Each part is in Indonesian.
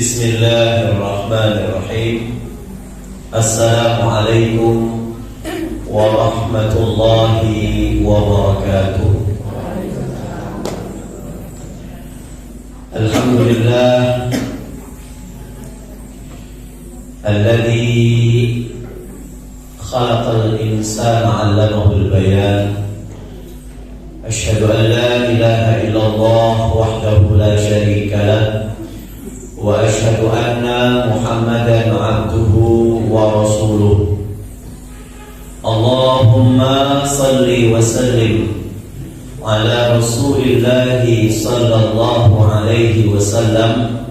Bismillahirrahmanirrahim. Assalamualaikum warahmatullahi wabarakatuh. Alhamdulillah alladzi khalaqal insana 'allamahul bayan. Asyhadu an la ilaha illallah wahdahu la syarika lah wa asyhadu anna Muhammadan 'abduhu wa rasuluh. Allahumma salli wa sallim ala Rasulillah sallallahu alaihi wasallam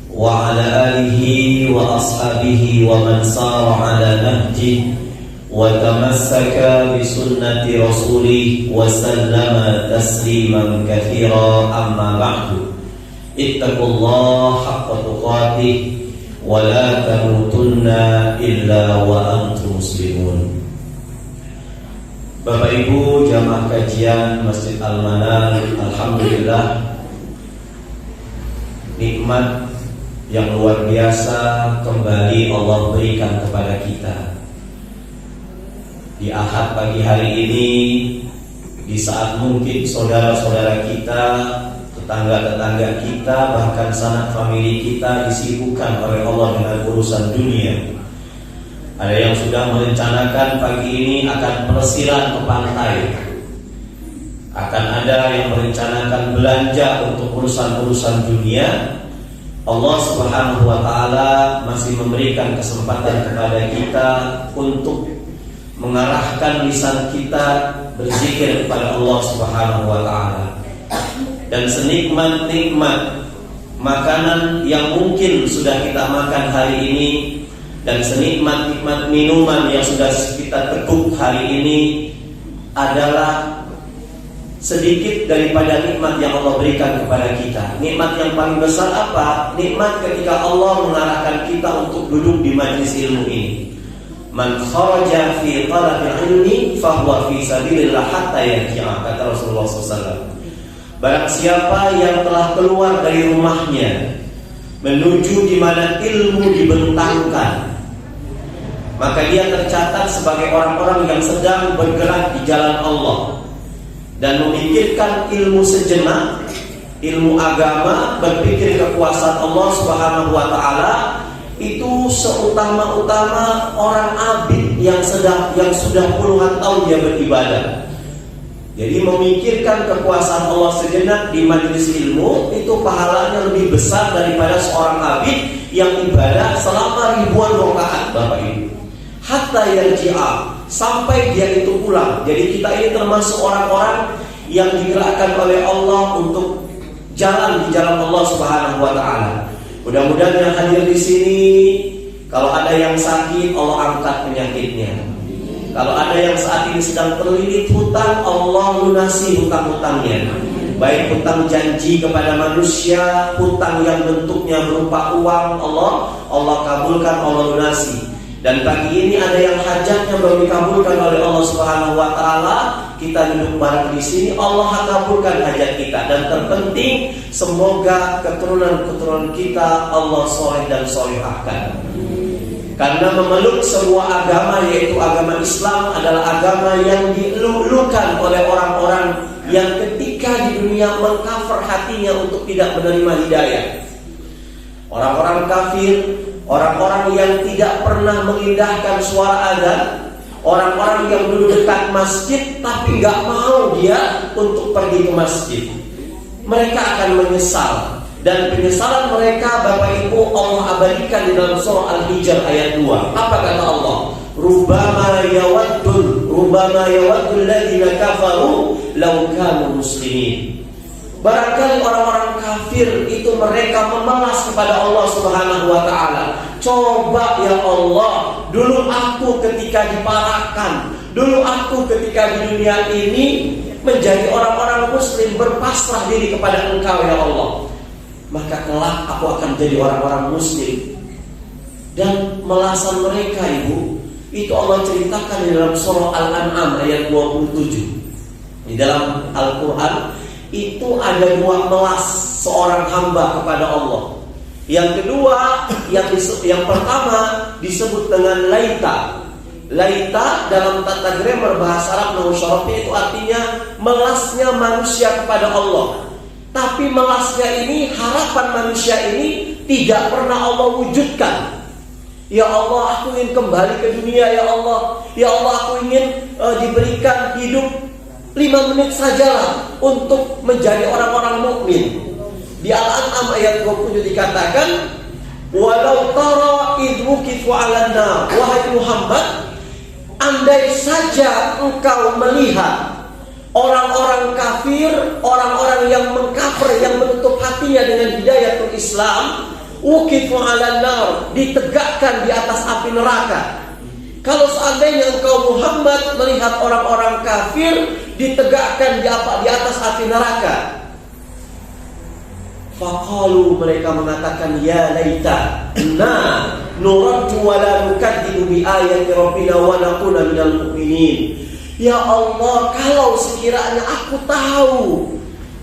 wa ala alihi wa ashabihi wa man sara ala nahjihi wa tamassaka bi sunnati rasulih wa sallama tasliman katsira, amma ba'du. Ittaqullaha haqqa tuqatih wa la tamutunna illa wa antum muslimun. Bapak Ibu jamaah kajian Masjid Al-Manar, alhamdulillah nikmat yang luar biasa kembali Allah berikan kepada kita di Ahad pagi hari ini, di saat mungkin saudara-saudara kita, tetangga-tetangga kita, bahkan sanak famili kita disibukkan oleh Allah dengan urusan dunia. Ada yang sudah merencanakan pagi ini akan pelesiran ke pantai, akan ada yang merencanakan belanja untuk urusan-urusan dunia. Allah Subhanahu wa ta'ala masih memberikan kesempatan kepada kita untuk mengarahkan lisan kita berzikir kepada Allah Subhanahu wa ta'ala. Dan senikmat-nikmat makanan yang mungkin sudah kita makan hari ini, dan senikmat-nikmat minuman yang sudah kita teguk hari ini adalah sedikit daripada nikmat yang Allah berikan kepada kita. Nikmat yang paling besar apa? Nikmat ketika Allah mengarahkan kita untuk duduk di majlis ilmu ini. Man kharaja fi talabil ilmi fahuwa fi sabilillah hatta yarji'a, kata Rasulullah SAW. Barang siapa yang telah keluar dari rumahnya menuju di mana ilmu dibentangkan, maka dia tercatat sebagai orang-orang yang sedang bergerak di jalan Allah dan memikirkan ilmu sejenak, ilmu agama, berpikir kekuasaan Allah Subhanahu wa ta'ala. Itu seutama-utama orang abid yang sudah puluhan tahun dia beribadah. Jadi memikirkan kekuasaan Allah sejenak di majelis ilmu itu pahalanya lebih besar daripada seorang abid yang ibadah selama ribuan rakaat, Bapak Ibu. Hatta yarji'a, sampai dia itu pulang. Jadi kita ini termasuk orang-orang yang digerakkan oleh Allah untuk jalan di jalan Allah Subhanahu wa ta'ala. Mudah-mudahan yang hadir di sini, kalau ada yang sakit, Allah angkat penyakitnya. Kalau ada yang saat ini sedang terlilit hutang, Allah lunasi hutang-hutangnya. Baik hutang janji kepada manusia, hutang yang bentuknya berupa uang, Allah kabulkan, Allah lunasi. Dan pagi ini ada yang hajatnya belum dikabulkan oleh Allah Subhanahu wa ta'ala, kita duduk bareng di sini, Allah kabulkan hajat kita. Dan terpenting, semoga keturunan-keturunan kita Allah soleh dan solehahkan. Karena memeluk sebuah agama, yaitu agama Islam, adalah agama yang dilulukan oleh orang-orang yang ketika di dunia mengkafir hatinya untuk tidak menerima hidayah. Orang-orang kafir, orang-orang yang tidak pernah mengindahkan suara azan, orang-orang yang dulu dekat masjid tapi gak mau dia untuk pergi ke masjid. Mereka akan menyesal. Dan penyesalan mereka, Bapak Ibu, Allah abadikan di dalam surah Al-Hijr ayat 2. Apa kata Allah? Rubbama yawaddul ladina kafaru law kanu muslimin. Barangkali orang-orang kafir itu mereka memelas kepada Allah Subhanahu wa ta'ala. Coba ya Allah, dulu aku ketika diparahkan, dulu aku ketika di dunia ini menjadi orang-orang muslim, berpasrah diri kepada Engkau ya Allah, maka kelak aku akan menjadi orang-orang muslim. Dan melasan mereka, Ibu, itu Allah ceritakan di dalam surah Al-An'am ayat 27. Di dalam Al-Quran itu ada dua melas seorang hamba kepada Allah. Yang kedua, yang pertama disebut dengan laita. Laita dalam tata grammar bahasa Arab nahwu syarafnya itu artinya melasnya manusia kepada Allah. Tapi melasnya ini, harapan manusia ini tidak pernah Allah wujudkan. Ya Allah, aku ingin kembali ke dunia, ya Allah. Ya Allah, aku ingin diberikan hidup 5 menit sajalah untuk menjadi orang-orang mukmin. Di Al-An'am ayat 20 dikatakan, walau tara idh wuqifu 'alan nar. Wahai Muhammad, andai saja engkau melihat orang-orang kafir, orang-orang yang mengkafir, yang menutup hatinya dengan hidayatul Islam, wuqifu 'alan nar, ditegakkan di atas api neraka. Kalau seandainya engkau Muhammad melihat orang-orang kafir ditegakkan di atas api neraka, faqalu, mereka mengatakan, ya laita nuraddu wa la nukadzibu bi ayati rabbina wa nakuna minal mu'minin. Ya Allah, kalau sekiranya aku tahu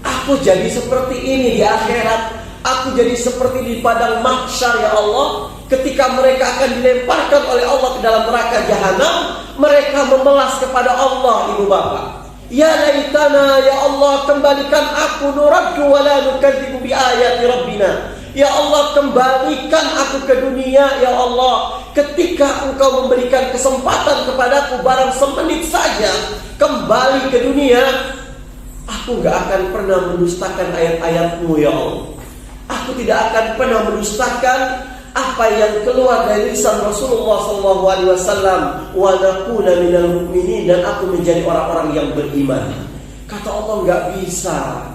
aku jadi seperti ini di akhirat, aku jadi seperti di padang mahsyar, ya Allah, ketika mereka akan dilemparkan oleh Allah ke dalam neraka jahanam, mereka memelas kepada Allah, ibu bapak. Ya laitana, ya Allah, kembalikan aku, nuraddu wa la nukadzibu bi ayati rabbina. Ya Allah, kembalikan aku ke dunia, ya Allah. Ketika engkau memberikan kesempatan kepadaku barang semenit saja kembali ke dunia, aku gak akan pernah mendustakan ayat-ayatmu, ya Allah. Aku tidak akan pernah mendustakan apa yang keluar dari lisan Rasulullah SAW. Wa nakuna minal mu'minin, dan aku menjadi orang-orang yang beriman. Kata Allah, nggak bisa.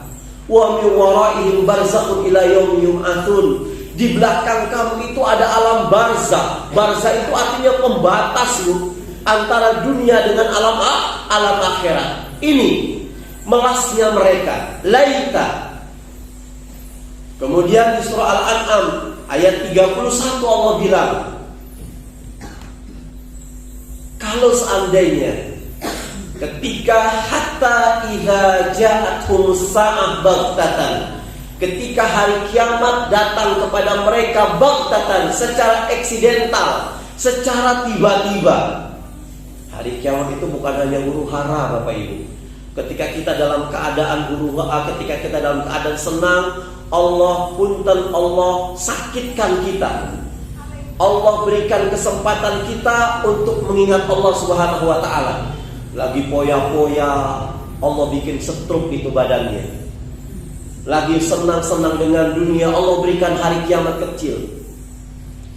Wa min waraihim barzakhun ila yaumi yub'atsun. Di belakang kamu itu ada alam barzakh. Barzakh itu artinya pembatas antara dunia dengan alam akhirat. Ini melasnya mereka, laita. Kemudian di surah Al-An'am ayat 31 Allah bilang, kalau seandainya ketika hatta idza ja'atuhum sa'ah baghtatan, ketika hari kiamat datang kepada mereka baghtatan, secara eksidental, secara tiba-tiba. Hari kiamat itu bukan hanya huru-hara, Bapak Ibu. Ketika kita dalam keadaan huru-hara, ketika kita dalam keadaan senang, Allah punten, Allah sakitkan kita. Allah berikan kesempatan kita untuk mengingat Allah Subhanahu wa ta'ala. Lagi poya-poya, Allah bikin stroke itu badannya. Lagi senang-senang dengan dunia, Allah berikan hari kiamat kecil.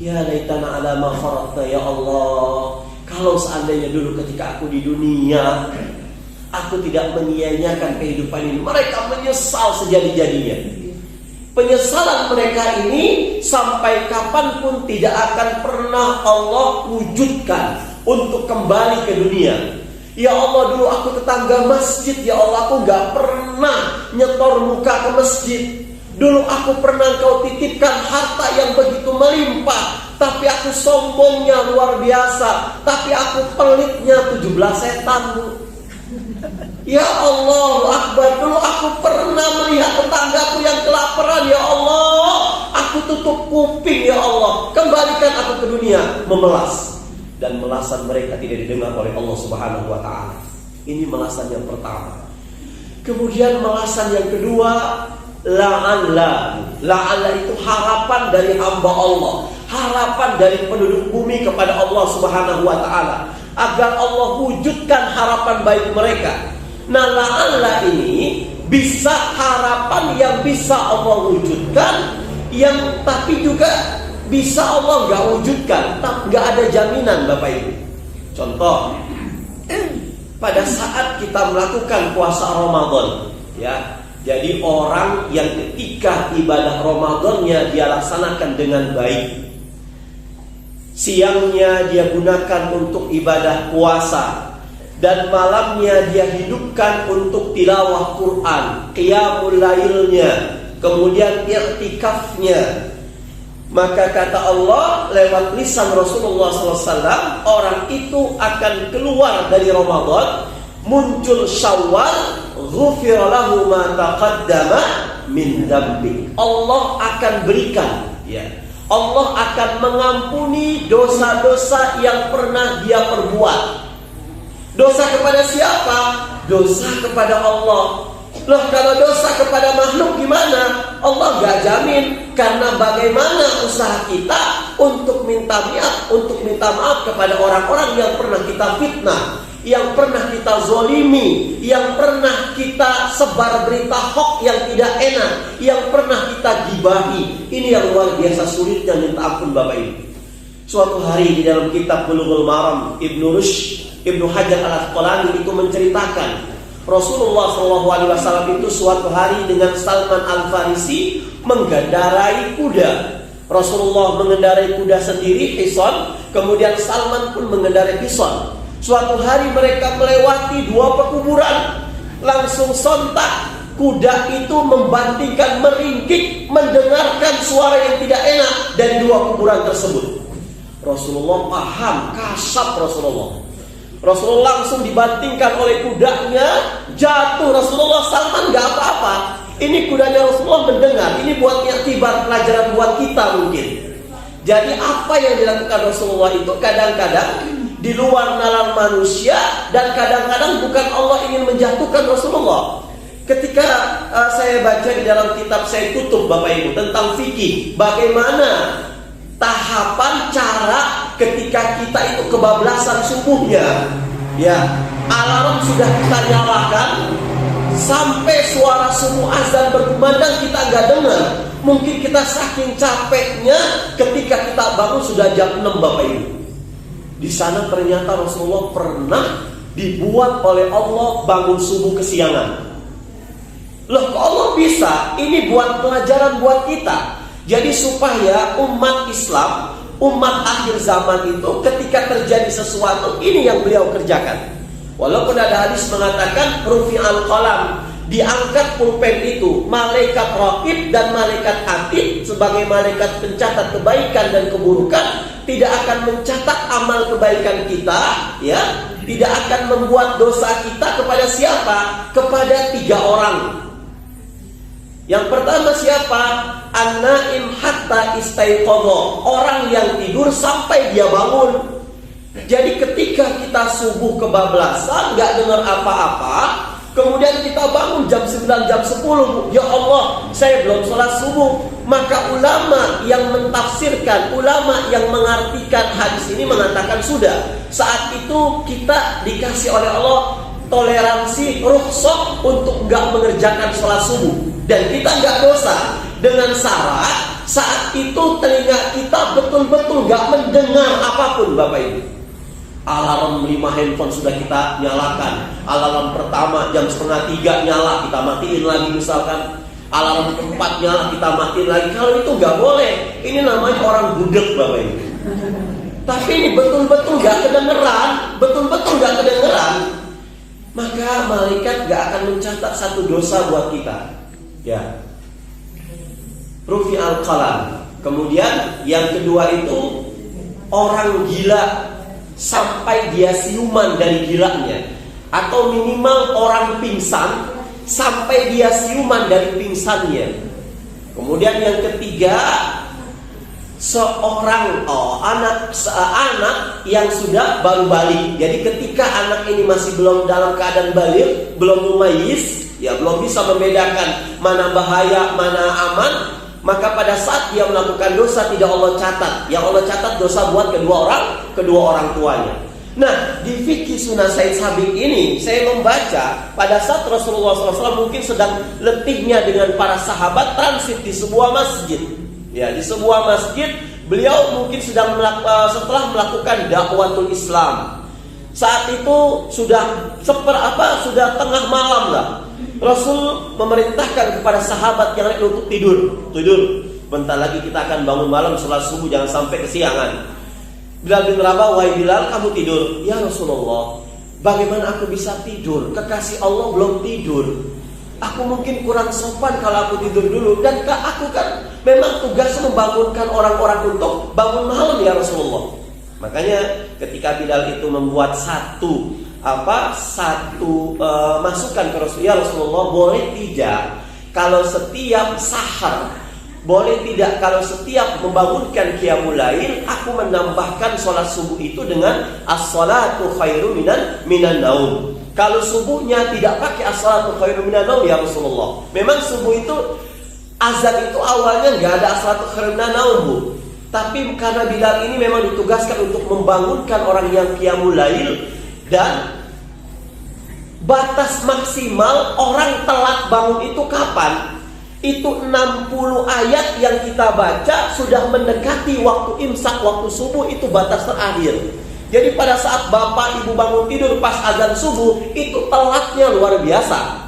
Ya laitana ala ma faradta, ya Allah, kalau seandainya dulu ketika aku di dunia, aku tidak menyia-nyiakan kehidupan ini. Mereka menyesal sejadi-jadinya. Penyesalan mereka ini sampai kapanpun tidak akan pernah Allah wujudkan untuk kembali ke dunia. Ya Allah, dulu aku tetangga masjid, ya Allah, aku gak pernah nyetor muka ke masjid. Dulu aku pernah kau titipkan harta yang begitu melimpah, tapi aku sombongnya luar biasa, tapi aku pelitnya 17 setan, Bu. Ya Allah Akbar, dulu aku pernah melihat tetanggaku yang kelaparan, ya Allah, aku tutup kuping, ya Allah, kembalikan aku ke dunia. Memelas, dan melasan mereka tidak didengar oleh Allah Subhanahu wa ta'ala. Ini melasan yang pertama. Kemudian melasan yang kedua, la'alla. La'alla itu harapan dari hamba Allah, harapan dari penduduk bumi kepada Allah Subhanahu wa ta'ala, agar Allah wujudkan harapan baik mereka. Nah, la'alla ini bisa harapan yang bisa Allah wujudkan, yang tapi juga bisa Allah nggak wujudkan, tapi nggak ada jaminan, Bapak Ibu. Contoh, pada saat kita melakukan puasa Ramadan, ya, jadi orang yang ketika ibadah Ramadannya dia laksanakan dengan baik, siangnya dia gunakan untuk ibadah puasa, dan malamnya dia hidupkan untuk tilawah Quran, qiyamul lailnya, kemudian i'tikafnya, maka kata Allah lewat lisan Rasulullah SAW, orang itu akan keluar dari Ramadan, muncul Syawal, ghufira lahu ma taqaddama min dzambi. Allah akan berikan Ya, Allah akan mengampuni dosa-dosa yang pernah dia perbuat. Dosa kepada siapa? Dosa kepada Allah. Loh, kalau dosa kepada makhluk gimana? Allah gak jamin. Karena bagaimana usaha kita untuk minta maaf kepada orang-orang yang pernah kita fitnah, yang pernah kita zolimi, yang pernah kita sebar berita hoax yang tidak enak, yang pernah kita gibahi. Ini yang luar biasa sulitnya minta ampun Bapak Ibu. Suatu hari di dalam kitab Bulughul Maram, Ibnu Hajar Al-Asqalani itu menceritakan Rasulullah SAW itu suatu hari dengan Salman Al-Farisi mengendarai kuda. Rasulullah mengendarai kuda sendiri, hison, kemudian Salman pun mengendarai hison. Suatu hari mereka melewati dua pekuburan. Langsung sontak kuda itu membantingkan, meringkik, mendengarkan suara yang tidak enak dari dua kuburan tersebut. Rasulullah paham, kasap Rasulullah langsung dibantingkan oleh kudanya, jatuh. Rasulullah Salman gak apa-apa. Ini kudanya Rasulullah mendengar. Ini buat iktibar, pelajaran buat kita mungkin. Jadi apa yang dilakukan Rasulullah itu kadang-kadang di luar nalar manusia, dan kadang-kadang bukan Allah ingin menjatuhkan Rasulullah. Ketika saya baca di dalam kitab saya Kutub Bapak Ibu tentang fikih, bagaimana tahapan cara ketika kita itu kebablasan subuhnya. Ya, alarm sudah kita nyalakan, sampai suara subuh azan berkumandang kita nggak dengar. Mungkin kita saking capeknya ketika kita bangun sudah jam 6 Bapak Ibu. Di sana ternyata Rasulullah pernah dibuat oleh Allah bangun subuh kesiangan. Loh, kok Allah bisa? Ini buat pelajaran buat kita. Jadi supaya umat Islam, umat akhir zaman itu ketika terjadi sesuatu, ini yang beliau kerjakan. Walaupun ada hadis mengatakan rufi'al qalam, diangkat pulpen itu, malaikat raqib dan malaikat atid sebagai malaikat pencatat kebaikan dan keburukan, tidak akan mencatat amal kebaikan kita, ya, tidak akan membuat dosa kita kepada siapa? Kepada 3 orang. Yang pertama siapa? An-naim hatta istaiqadha, orang yang tidur sampai dia bangun. Jadi ketika kita subuh kebablasan, gak dengar apa-apa, kemudian kita bangun jam 9, jam 10, ya Allah, saya belum sholat subuh. Maka ulama yang mentafsirkan, ulama yang mengartikan hadis ini mengatakan sudah, saat itu kita dikasih oleh Allah toleransi, rukhsah untuk gak mengerjakan sholat subuh. Dan kita gak dosa, dengan syarat saat itu telinga kita betul-betul gak mendengar apapun Bapak Ibu. Alarm 5 handphone sudah kita nyalakan. Alarm pertama jam 2:30 nyala, kita matiin lagi misalkan. Alarm keempat nyala, kita matiin lagi. Kalau itu gak boleh. Ini namanya orang budek Bapak Ibu. Tapi ini betul-betul gak kedengeran, betul-betul gak kedengeran, maka malaikat gak akan mencatat satu dosa buat kita. Ya, rufi'al qalam. Kemudian yang kedua itu orang gila sampai dia siuman dari gilanya, atau minimal orang pingsan sampai dia siuman dari pingsannya. Kemudian yang ketiga, seorang anak yang sudah baru balik. Jadi ketika anak ini masih belum dalam keadaan balik, belum mumayyiz, ya belum bisa membedakan mana bahaya, mana aman, maka pada saat dia melakukan dosa tidak Allah catat. Yang Allah catat dosa buat kedua orang tuanya. Nah, di fikih Sunan Said Sabiq ini saya membaca pada saat Rasulullah SAW mungkin sedang letihnya dengan para sahabat transit di sebuah masjid. Ya, di sebuah masjid beliau mungkin sedang setelah melakukan dakwatul Islam. Saat itu sudah tengah malam lah. Rasul memerintahkan kepada sahabat yang lain untuk tidur. Bentar lagi kita akan bangun malam, sholat subuh, jangan sampai kesiangan. Bilal bin Rabah, wahai Bilal, kamu tidur. Ya Rasulullah, bagaimana aku bisa tidur? Kekasih Allah belum tidur. Aku mungkin kurang sopan kalau aku tidur dulu. Dan aku kan memang tugas membangunkan orang-orang untuk bangun malam ya Rasulullah. Makanya ketika Bilal itu membuat satu masukan ke Rasulullah, ya Rasulullah, boleh tidak kalau setiap sahar boleh tidak kalau setiap membangunkan qiyamul lail aku menambahkan sholat subuh itu dengan as-salatu khairu minan naum. Kalau subuhnya tidak pakai as-salatu khairu minan naum ya Rasulullah. Memang subuh itu azan itu awalnya nggak ada as-salatu khairu minan naum, Bu. Tapi karena Bilal ini memang ditugaskan untuk membangunkan orang yang qiyamul lail, dan batas maksimal orang telat bangun itu kapan? Itu 60 ayat yang kita baca sudah mendekati waktu imsak, waktu subuh, itu batas terakhir. Jadi pada saat bapak ibu bangun tidur pas azan subuh, itu telatnya luar biasa.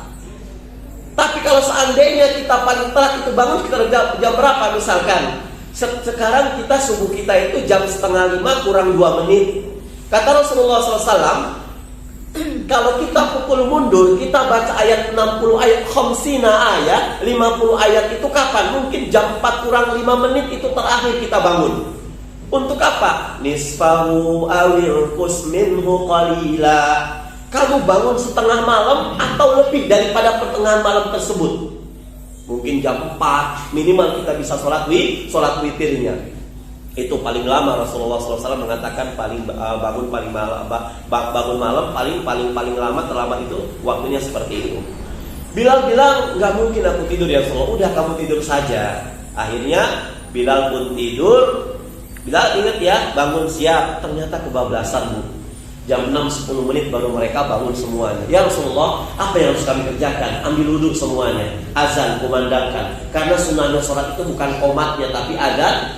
Tapi kalau seandainya kita paling telat itu bangun sekitar jam berapa misalkan? Sekarang kita subuh kita itu jam 4:30 kurang 2 menit. Kata Rasulullah SAW, kalau kita pukul mundur, kita baca ayat 60 ayat, khamsina ayat, 50 ayat itu kapan? Mungkin jam 4 kurang 5 menit itu terakhir kita bangun. Untuk apa? Nisfahu awil minhu qalila. Kamu bangun setengah malam atau lebih daripada pertengahan malam tersebut. Mungkin jam 4 minimal kita bisa sholat witirnya. Itu paling lama. Rasulullah SAW mengatakan bangun malam paling lama terlambat itu waktunya seperti itu. Bilal bilang nggak mungkin aku tidur ya Rasulullah. Udah kamu tidur saja. Akhirnya Bilal pun tidur. Bilal ingat ya, bangun siap. Ternyata kebablasan, Bu. Jam 6-10 menit baru mereka bangun semuanya. Ya Rasulullah, apa yang harus kami kerjakan? Ambil wudhu semuanya, azan kumandangkan. Karena sunnahnya sholat itu bukan qomatnya, tapi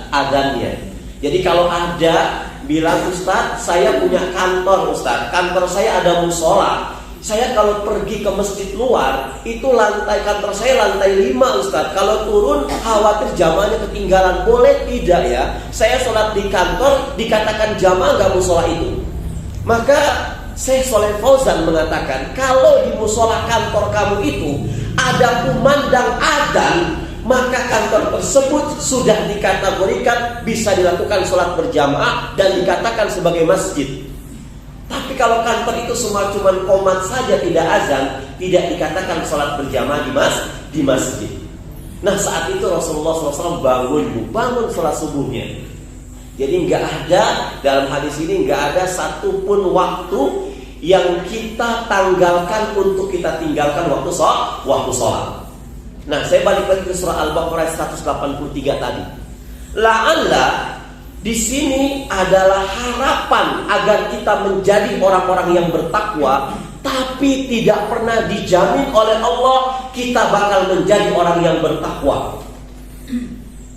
adhannya. Jadi kalau ada bilang, Ustaz, saya punya kantor Ustaz, kantor saya ada musola. Saya kalau pergi ke masjid luar, itu lantai kantor saya lantai 5 Ustaz. Kalau turun khawatir jamaahnya ketinggalan. Boleh tidak ya? Saya sholat di kantor, dikatakan jamaah gak musola itu. Maka Syekh Shalih Fauzan mengatakan, kalau di musola kantor kamu itu ada kumandang adzan, maka kantor tersebut sudah dikategorikan bisa dilakukan sholat berjamaah dan dikatakan sebagai masjid. Tapi kalau kantor itu cuma qomat saja, tidak azan, tidak dikatakan sholat berjamaah di masjid. Nah saat itu Rasulullah SAW bangun sholat subuhnya. Jadi nggak ada, dalam hadis ini nggak ada satupun waktu yang kita tanggalkan untuk kita tinggalkan waktu sholat. Nah, saya balik lagi ke surah Al-Baqarah 183 tadi. La'alla di sini adalah harapan agar kita menjadi orang-orang yang bertakwa, tapi tidak pernah dijamin oleh Allah kita bakal menjadi orang yang bertakwa.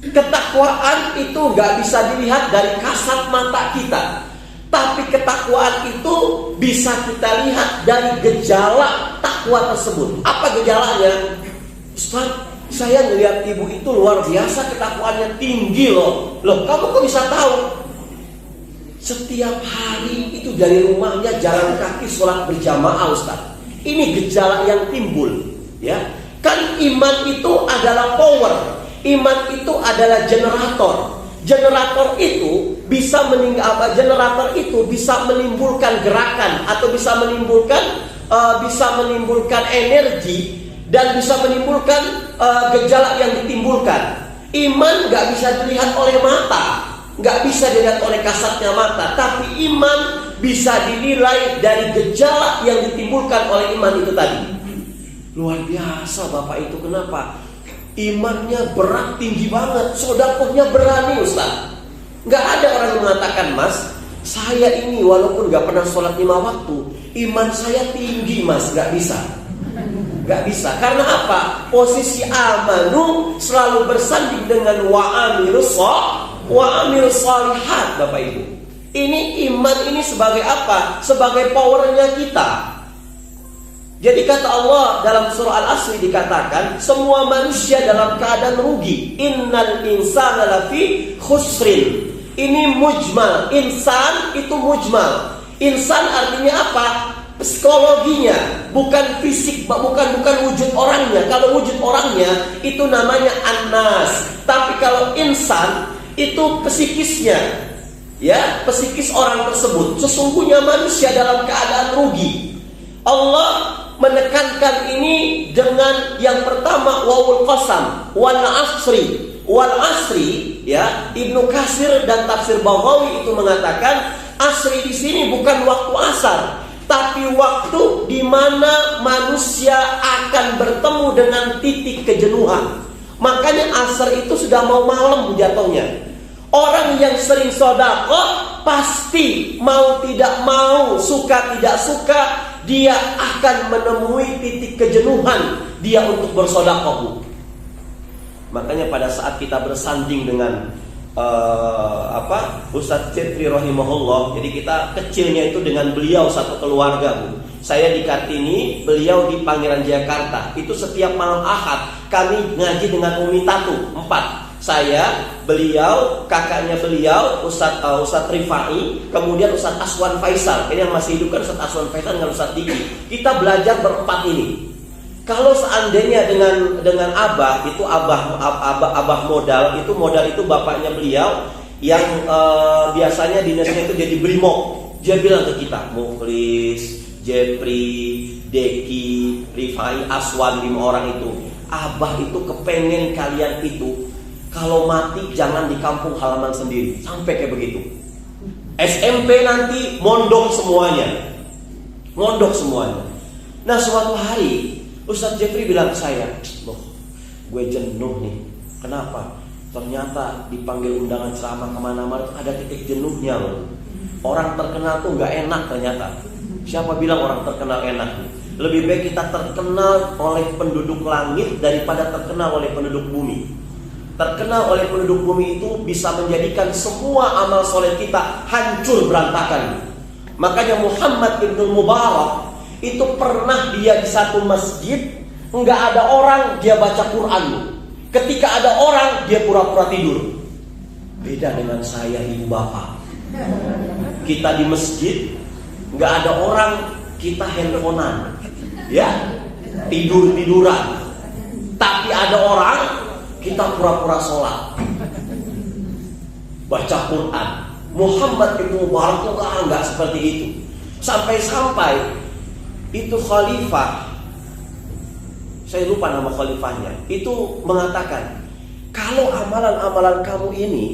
Ketakwaan itu gak bisa dilihat dari kasat mata kita, tapi ketakwaan itu bisa kita lihat dari gejala takwa tersebut. Apa gejalanya? Ustaz, saya ngelihat ibu itu luar biasa ketakwaannya tinggi loh. Kamu kok bisa tahu? Setiap hari itu dari rumahnya jalan kaki sholat berjamaah Ustaz. Ini gejala yang timbul, ya. Kan iman itu adalah power. Iman itu adalah generator. Generator itu bisa menimbulkan gerakan atau bisa menimbulkan energi dan bisa menimbulkan gejala yang ditimbulkan. Iman nggak bisa dilihat oleh mata, nggak bisa dilihat oleh kasatnya mata, tapi iman bisa dinilai dari gejala yang ditimbulkan oleh iman itu tadi. Luar biasa Bapak itu, kenapa? Imannya berat, tinggi banget, sedekahnya berani Ustaz. Gak ada orang yang mengatakan, Mas, saya ini walaupun gak pernah sholat 5 waktu, iman saya tinggi Mas. Gak bisa. Karena apa? Posisi amanu selalu bersanding dengan wa'amilus shalihat Bapak Ibu. Ini iman ini sebagai apa? Sebagai powernya kita. Jadi kata Allah dalam surah Al-Asr dikatakan, semua manusia dalam keadaan rugi. Innal insana lafi khusrin. Ini mujmal. Insan itu mujmal. Insan artinya apa? Psikologinya, bukan fisik, bukan wujud orangnya. Kalau wujud orangnya itu namanya annas. Tapi kalau insan itu psikisnya, ya, psikis orang tersebut. Sesungguhnya manusia dalam keadaan rugi. Allah menekankan ini dengan yang pertama wawul qasam wal asri. Wal asri, ya, Ibnu Katsir dan tafsir Baghawi itu mengatakan asri di sini bukan waktu asar, tapi waktu di mana manusia akan bertemu dengan titik kejenuhan. Makanya asar itu sudah mau malam jatuhnya. Orang yang sering sedekah pasti mau tidak mau, suka tidak suka, dia akan menemui titik kejenuhan dia untuk bersedekah. Makanya pada saat kita bersanding dengan Ustadz Jepri rahimahullah, jadi kita kecilnya itu dengan beliau satu keluarga, Bu. Saya di Kartini, beliau di Pangeran Jakarta. Itu setiap malam Ahad kami ngaji dengan Umi Tatu 4. Saya, beliau, kakaknya beliau, Ustadz Rifai, kemudian Ustadz Aswan Faisal. Ini yang masih hidup kan Ustadz Aswan Faisal dengan Ustadz Diki. Kita belajar berempat ini. Kalau seandainya dengan abah itu abah modal itu bapaknya beliau yang biasanya dinasnya itu jadi brimob. Dia bilang ke kita, Mukhlis, Jepri, Deki, Rifai, Aswan, 5 orang itu, abah itu kepengen kalian itu kalau mati jangan di kampung halaman sendiri. Sampai kayak begitu. SMP nanti mondok semuanya. Nah, suatu hari Ustadz Jeffrey bilang ke saya, loh, gue jenuh nih. Kenapa? Ternyata dipanggil undangan ceramah kemana-mana ada titik jenuhnya loh. Orang terkenal tuh gak enak ternyata. Siapa bilang orang terkenal enak? Lebih baik kita terkenal oleh penduduk langit daripada terkenal oleh penduduk bumi. Terkenal oleh penduduk bumi itu bisa menjadikan semua amal soleh kita hancur berantakan. Makanya Muhammad ibn Mubarak itu pernah dia di satu masjid, nggak ada orang, dia baca Quran. Ketika ada orang, dia pura-pura tidur. Beda dengan saya, ibu bapak. Kita di masjid, nggak ada orang, kita handphonean, ya, tiduran. Tapi ada orang, kita pura-pura sholat, baca Quran. Muhammad ibn Mubarak itu nggak seperti itu. Sampai itu khalifah, saya lupa nama khalifahnya, itu mengatakan, kalau amalan-amalan kamu ini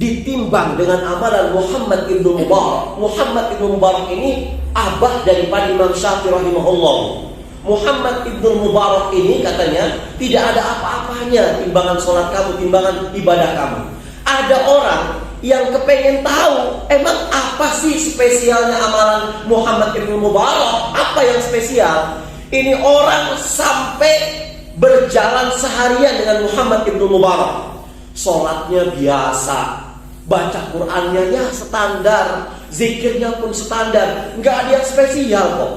ditimbang dengan amalan Muhammad ibn Mubarak. Muhammad ibn Mubarak ini abah daripada Imam Syafi'i rahimahullah. Muhammad ibn Mubarak ini katanya tidak ada apa-apanya timbangan sholat kamu, timbangan ibadah kamu. Ada orang yang kepengen tahu emang apa sih spesialnya amalan Muhammad ibn Mubarak? Apa yang spesial? Ini orang sampai berjalan seharian dengan Muhammad ibn Mubarak. Sholatnya biasa, baca Qur'annya ya standar, zikirnya pun standar, nggak ada yang spesial kok.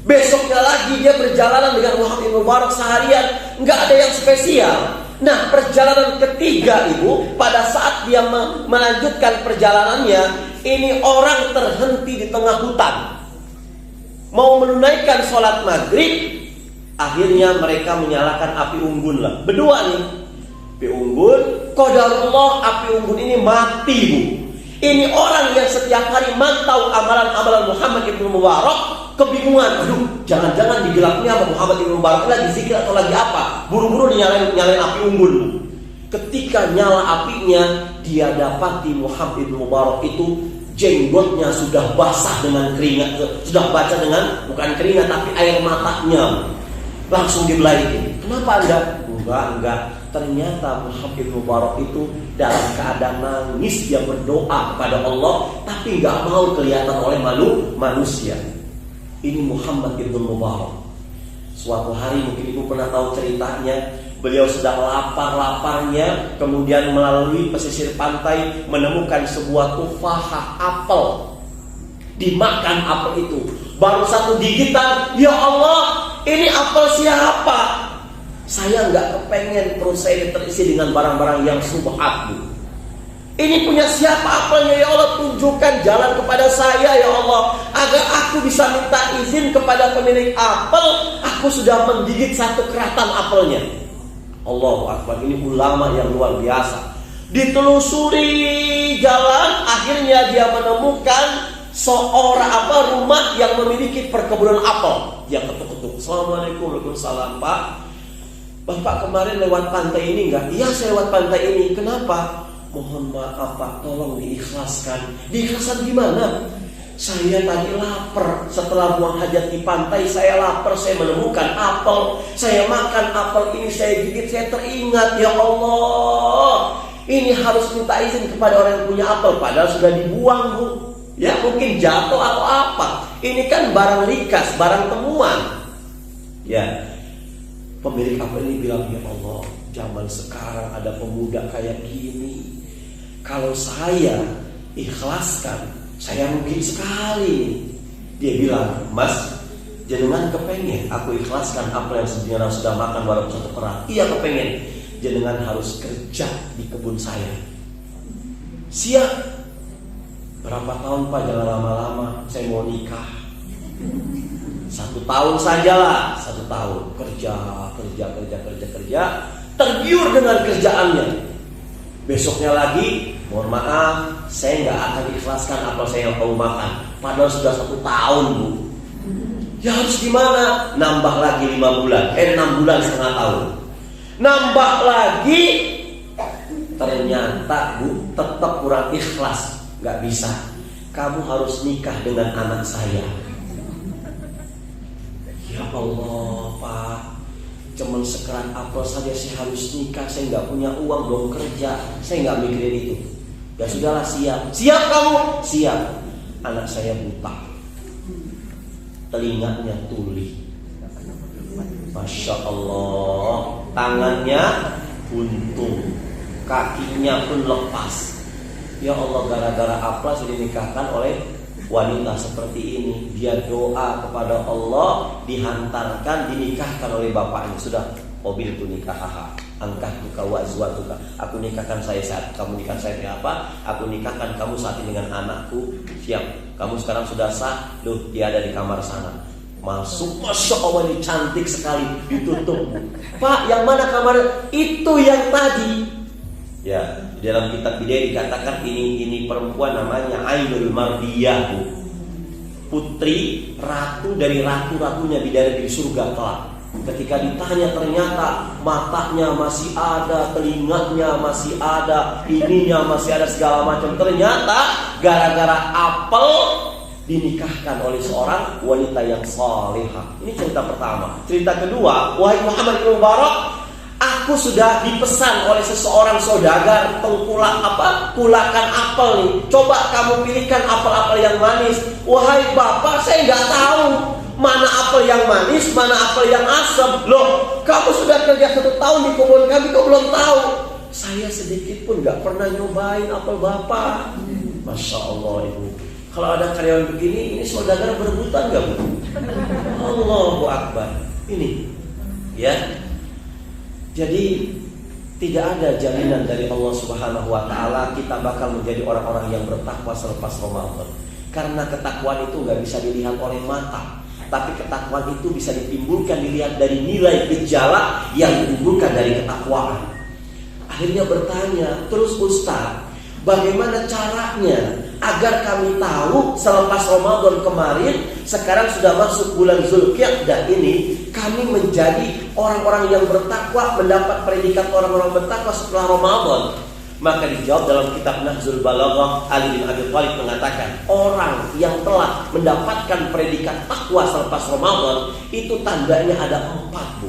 Besoknya lagi dia berjalanan dengan Muhammad ibn Mubarak seharian, nggak ada yang spesial. Nah, perjalanan ketiga, Ibu, pada saat dia melanjutkan perjalanannya, ini orang terhenti di tengah hutan, mau menunaikan sholat maghrib. Akhirnya mereka menyalakan api unggun lah, berdua nih, api unggun. Qadarullah, api unggun ini mati, Bu. Ini orang yang setiap hari mantau amalan-amalan Muhammad ibn Mubarak kebingungan, aduh, jangan-jangan di gelapnya Muhammad ibn Mubarak lagi zikir atau lagi apa? Buru-buru nyalain api unggun. Ketika nyala apinya, dia dapati Muhammad ibn Mubarak itu jenggotnya sudah basah dengan keringat, sudah basah dengan bukan keringat tapi air matanya. Langsung dibelaikin. Kenapa Anda? Enggak. Ternyata Muhammad ibn Mubarak itu dalam keadaan nangis, dia berdoa kepada Allah, tapi enggak mau kelihatan oleh manusia. Ini Muhammad ibn Mubarak. Suatu hari mungkin Ibu pernah tahu ceritanya, beliau sedang lapar-laparnya, kemudian melalui pesisir pantai menemukan sebuah tufahah apel. Dimakan apel itu, baru satu gigitan, ya Allah, ini apel siapa? Saya nggak kepengen perut saya terisi dengan barang-barang yang subhat, Bu. Ini punya siapa apelnya, ya Allah? Tunjukkan jalan kepada saya, ya Allah, agar aku bisa minta izin kepada pemilik apel. Aku sudah menggigit satu keratan apelnya. Allahu Akbar, ini ulama yang luar biasa. Ditelusuri jalan, akhirnya dia menemukan seorang rumah yang memiliki perkebunan apel. Dia ketuk-ketuk, Assalamualaikum, Waalaikumsalam, Pak. Bapak kemarin lewat pantai ini enggak? Iya, saya lewat pantai ini. Kenapa? Mohon maaf Pak, tolong diikhlaskan. Diikhlaskan gimana? Saya tadi lapar. Setelah buang hajat di pantai, saya lapar. Saya menemukan apel. Saya makan apel ini, saya gigit. Saya teringat, ya Allah, ini harus minta izin kepada orang yang punya apel. Padahal sudah dibuang, Bu. Ya mungkin jatuh atau apa. Ini kan barang likas, barang temuan. Ya, pemilik apel ini bilang, ya Allah, zaman sekarang ada pemuda kayak gini. Kalau saya ikhlaskan, saya rugi sekali. Dia bilang, Mas, jenengan kepengen aku ikhlaskan apel yang sebenarnya sudah makan walaupun satu kerat? Iya kepengen. Jenengan harus kerja di kebun saya. Siap. Berapa tahun Pak? Jangan lama-lama. Saya mau nikah. 1 tahun sajalah. 1 tahun kerja. Tergiur dengan kerjaannya. Besoknya lagi, mohon maaf, saya nggak akan ikhlaskan apel saya yang kamu makan. Padahal sudah 1 tahun, Bu. Ya harus gimana? Nambah lagi 5 bulan. 6 bulan setengah tahun. Nambah lagi. Ternyata, Bu, tetap kurang ikhlas. Nggak bisa. Kamu harus nikah dengan anak saya. Ya Allah, Pak. Cuman sekerat apel saja saya harus nikah. Saya nggak punya uang, belum kerja. Saya nggak mikirin itu. Ya sudahlah, siap. Siap kamu? Siap. Anak saya buta. Telinganya tuli. Masya Allah. Tangannya buntung. Kakinya pun lepas. Ya Allah, gara-gara apa sudah dinikahkan oleh wanita seperti ini. Dia doa kepada Allah, dihantarkan, dinikahkan oleh bapaknya. Sudah, mobil itu nikah, angkah tuka wazwatuka. Aku nikahkan saya saat kamu nikah saya apa? Aku nikahkan kamu saat ini dengan anakku. Siap. Kamu sekarang sudah sah. Loh, dia ada di kamar sana. Masuk, Masya Allah, ini cantik sekali. Ditutup. Pak, yang mana kamar? Itu yang tadi. Ya, di dalam kitab bidayah dikatakan ini perempuan namanya Ainul Mardiyah, putri ratu dari ratu-ratunya bidadari di surga kelak. Ketika ditanya ternyata matanya masih ada, telinganya masih ada, ininya masih ada, segala macam. Ternyata gara-gara apel dinikahkan oleh seorang wanita yang salihah. Ini cerita pertama. Cerita kedua, wahai Muhammad bin Mubarak, aku sudah dipesan oleh seseorang saudagar kulakan apel nih. Coba kamu pilihkan apel-apel yang manis. Wahai bapak, saya nggak tahu mana apel yang manis, mana apel yang asam. Loh, kamu sudah kerja 1 tahun di kebun kami, kok belum tahu? Saya sedikit pun nggak pernah nyobain apel bapak. Masya Allah, Ibu. Kalau ada karyawan begini, ini saudagar berebutan nggak, Bu? Allahu Akbar. Ini, ya. Jadi tidak ada jaminan dari Allah Subhanahu wa taala kita bakal menjadi orang-orang yang bertakwa selepas Ramadan. Karena ketakwaan itu nggak bisa dilihat oleh mata, tapi ketakwaan itu bisa ditimbulkan, dilihat dari nilai gejala yang ditimbulkan dari ketakwaan. Akhirnya bertanya, terus Ustaz, bagaimana caranya agar kami tahu selepas Ramadan kemarin, sekarang sudah masuk bulan Zulqa'dah ini, kami menjadi orang-orang yang bertakwa, mendapat predikat orang-orang bertakwa setelah Ramadan? Maka dijawab dalam kitab Nahjul Balaghah, Ali bin Abi Thalib mengatakan, orang yang telah mendapatkan predikat takwa selepas Ramadan itu tandanya ada 4, Bu.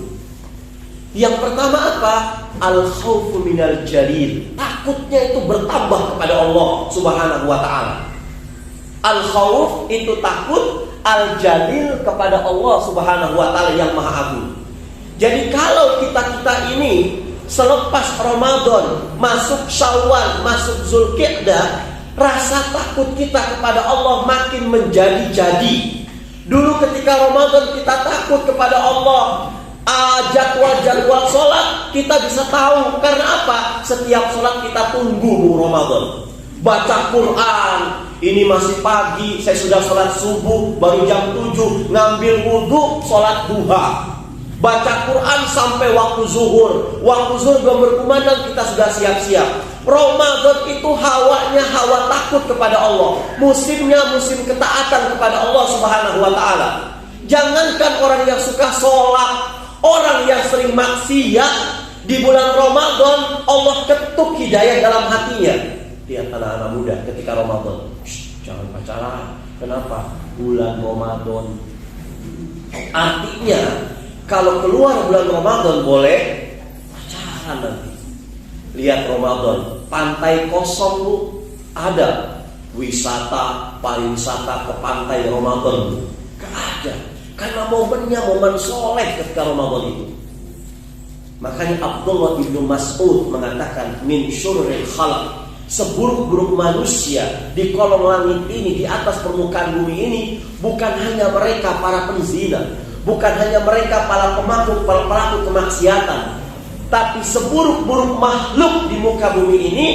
Yang pertama apa? Al-khawfu minal jalil. Takutnya itu bertambah kepada Allah Subhanahu wa ta'ala. Al-khawf itu takut, al-jalil kepada Allah Subhanahu wa ta'ala yang maha agung. Jadi kalau kita ini selepas Ramadan, masuk Syawal, masuk Zulqa'dah, rasa takut kita kepada Allah makin menjadi-jadi. Dulu ketika Ramadan kita takut kepada Allah, jadwal sholat kita bisa tahu. Karena apa? Setiap sholat kita tunggu Ramadan. Baca Quran, ini masih pagi, saya sudah sholat subuh, baru jam 7, ngambil wudhu, sholat duha. Baca Quran sampai waktu zuhur. Waktu zuhur belum berkumandang, kita sudah siap-siap. Ramadan itu hawanya hawa takut kepada Allah. Musimnya musim ketaatan kepada Allah Subhanahu wa ta'ala. Jangankan orang yang suka sholat, Orang yang sering maksiat di bulan Ramadan, Allah ketuk hidayah dalam hatinya. Lihat anak-anak muda ketika Ramadan, jangan pacaran. Kenapa? Bulan Ramadan. Artinya kalau keluar bulan Ramadan boleh pacaran nanti. Lihat Ramadan, pantai kosong lu, ada wisata, pariwisata ke pantai Ramadan. Gak ada. Karena momennya momen soleh ketika Ramadan itu. Makanya Abdullah bin Mas'ud mengatakan, min syurril khalaq, seburuk-buruk manusia di kolong langit ini, di atas permukaan bumi ini, bukan hanya mereka para penzina, bukan hanya mereka para pelaku kemaksiatan, tapi seburuk-buruk makhluk di muka bumi ini,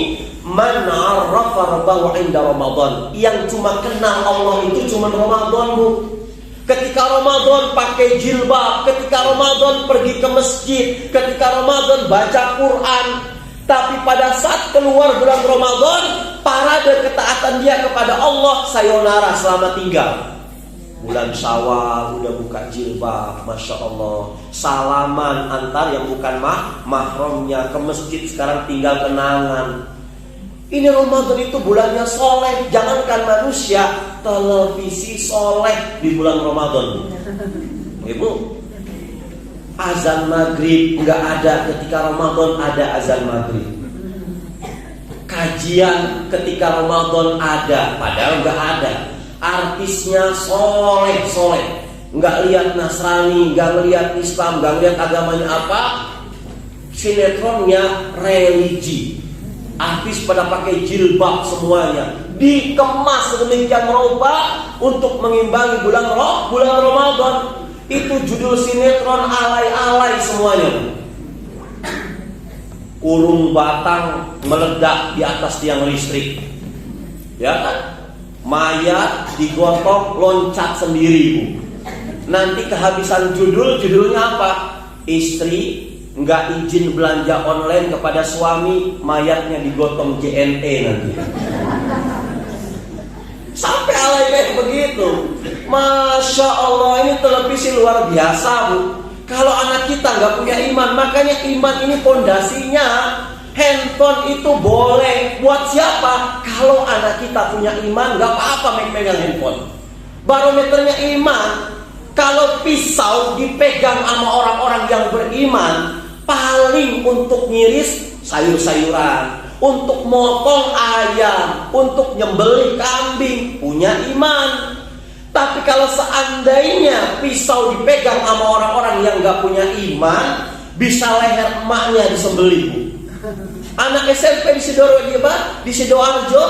man 'arafa rabbahu 'inda Ramadan, yang cuma kenal Allah itu cuma Ramadanmu. Ketika Ramadan pakai jilbab, ketika Ramadan pergi ke masjid, ketika Ramadan baca Quran. Tapi pada saat keluar bulan Ramadan, parade ketaatan dia kepada Allah sayonara, selamat tinggal. Bulan Syawal udah buka jilbab, Masya Allah, salaman antar yang bukan mahramnya, ke masjid sekarang tinggal kenangan. Ini Ramadan itu bulannya soleh. Jangankan manusia, televisi soleh di bulan Ramadan. Ibu, azan maghrib nggak ada ketika Ramadan, ada azan maghrib. Kajian ketika Ramadan ada, padahal nggak ada. Artisnya soleh, nggak lihat Nasrani, nggak lihat Islam, nggak lihat agamanya apa. Sinetronnya religi. Artis pada pakai jilbab semuanya, dikemas sedemikian rupa untuk mengimbangi bulan Ramadan. Itu judul sinetron alay-alay semuanya. Kurung batang meledak di atas tiang listrik, ya kan? Mayat digotong loncat sendiri, Bu. Nanti kehabisan judulnya apa? Istri nggak izin belanja online kepada suami, mayatnya digotong JNE nanti. Sampai alay kayak begitu. Masya Allah, ini televisi luar biasa, Bu. Kalau anak kita nggak punya iman, makanya iman ini fondasinya. Handphone itu boleh buat siapa? Kalau anak kita punya iman, nggak apa-apa megang handphone. Barometernya iman. Kalau pisau dipegang sama orang-orang yang beriman, paling untuk ngiris sayur-sayuran, untuk motong ayam, untuk nyembelih kambing, punya iman. Tapi kalau seandainya pisau dipegang sama orang-orang yang gak punya iman, bisa leher emaknya disembelih, Bu. Anak SMP di Sidoarjo,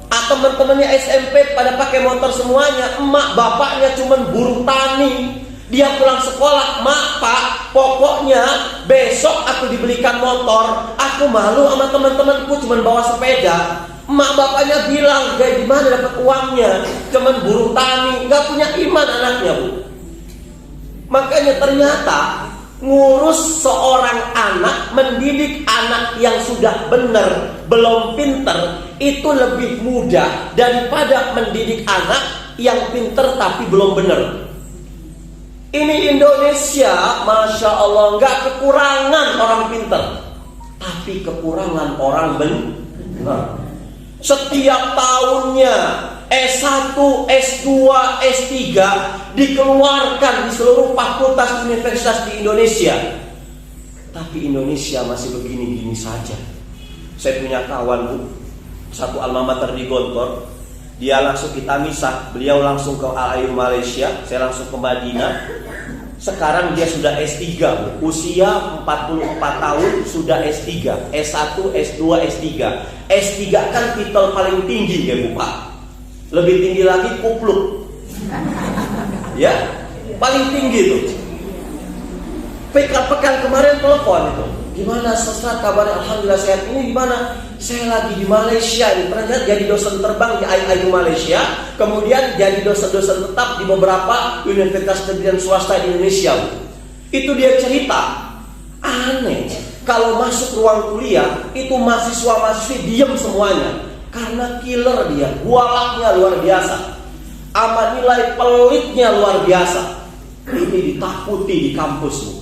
teman-temannya SMP pada pakai motor semuanya, emak bapaknya cuman buruh tani. Dia pulang sekolah, mak, pak, pokoknya besok aku dibelikan motor. Aku malu sama teman-temanku cuman bawa sepeda. Mak bapaknya bilang, gak di mana dapat uangnya? Cuman buruh tani, gak punya iman anaknya, Bu. Makanya ternyata ngurus seorang anak, mendidik anak yang sudah benar, belum pinter, itu lebih mudah daripada mendidik anak yang pinter tapi belum benar. Ini Indonesia, Masya Allah, gak kekurangan orang pinter, tapi kekurangan orang benar. Setiap tahunnya S1, S2, S3 dikeluarkan di seluruh fakultas universitas di Indonesia. Tapi Indonesia masih begini-gini saja. Saya punya kawan, Bu, satu alma mater di Gontor. Dia langsung kita misah, beliau langsung ke Al-Ain Malaysia, saya langsung ke Madinah. Sekarang dia sudah S3, Bu. Usia 44 tahun sudah S3, S1, S2, S3. S3 kan titel paling tinggi ya, Bu, Pak. Lebih tinggi lagi kupluk. Ya, paling tinggi tuh. Pekan kemarin telepon itu. Gimana Ustaz kabarnya? Alhamdulillah sehat. Ini gimana? Saya lagi di Malaysia ini. Ternyata jadi dosen terbang di IAIN Malaysia. Kemudian jadi dosen-dosen tetap di beberapa universitas negeri dan swasta di Indonesia. Itu dia cerita. Aneh. Kalau masuk ruang kuliah, itu mahasiswa-mahasiswi diam semuanya. Karena killer dia, gualaknya luar biasa, ama nilai pelitnya luar biasa. Ini ditakuti di kampus, Bu.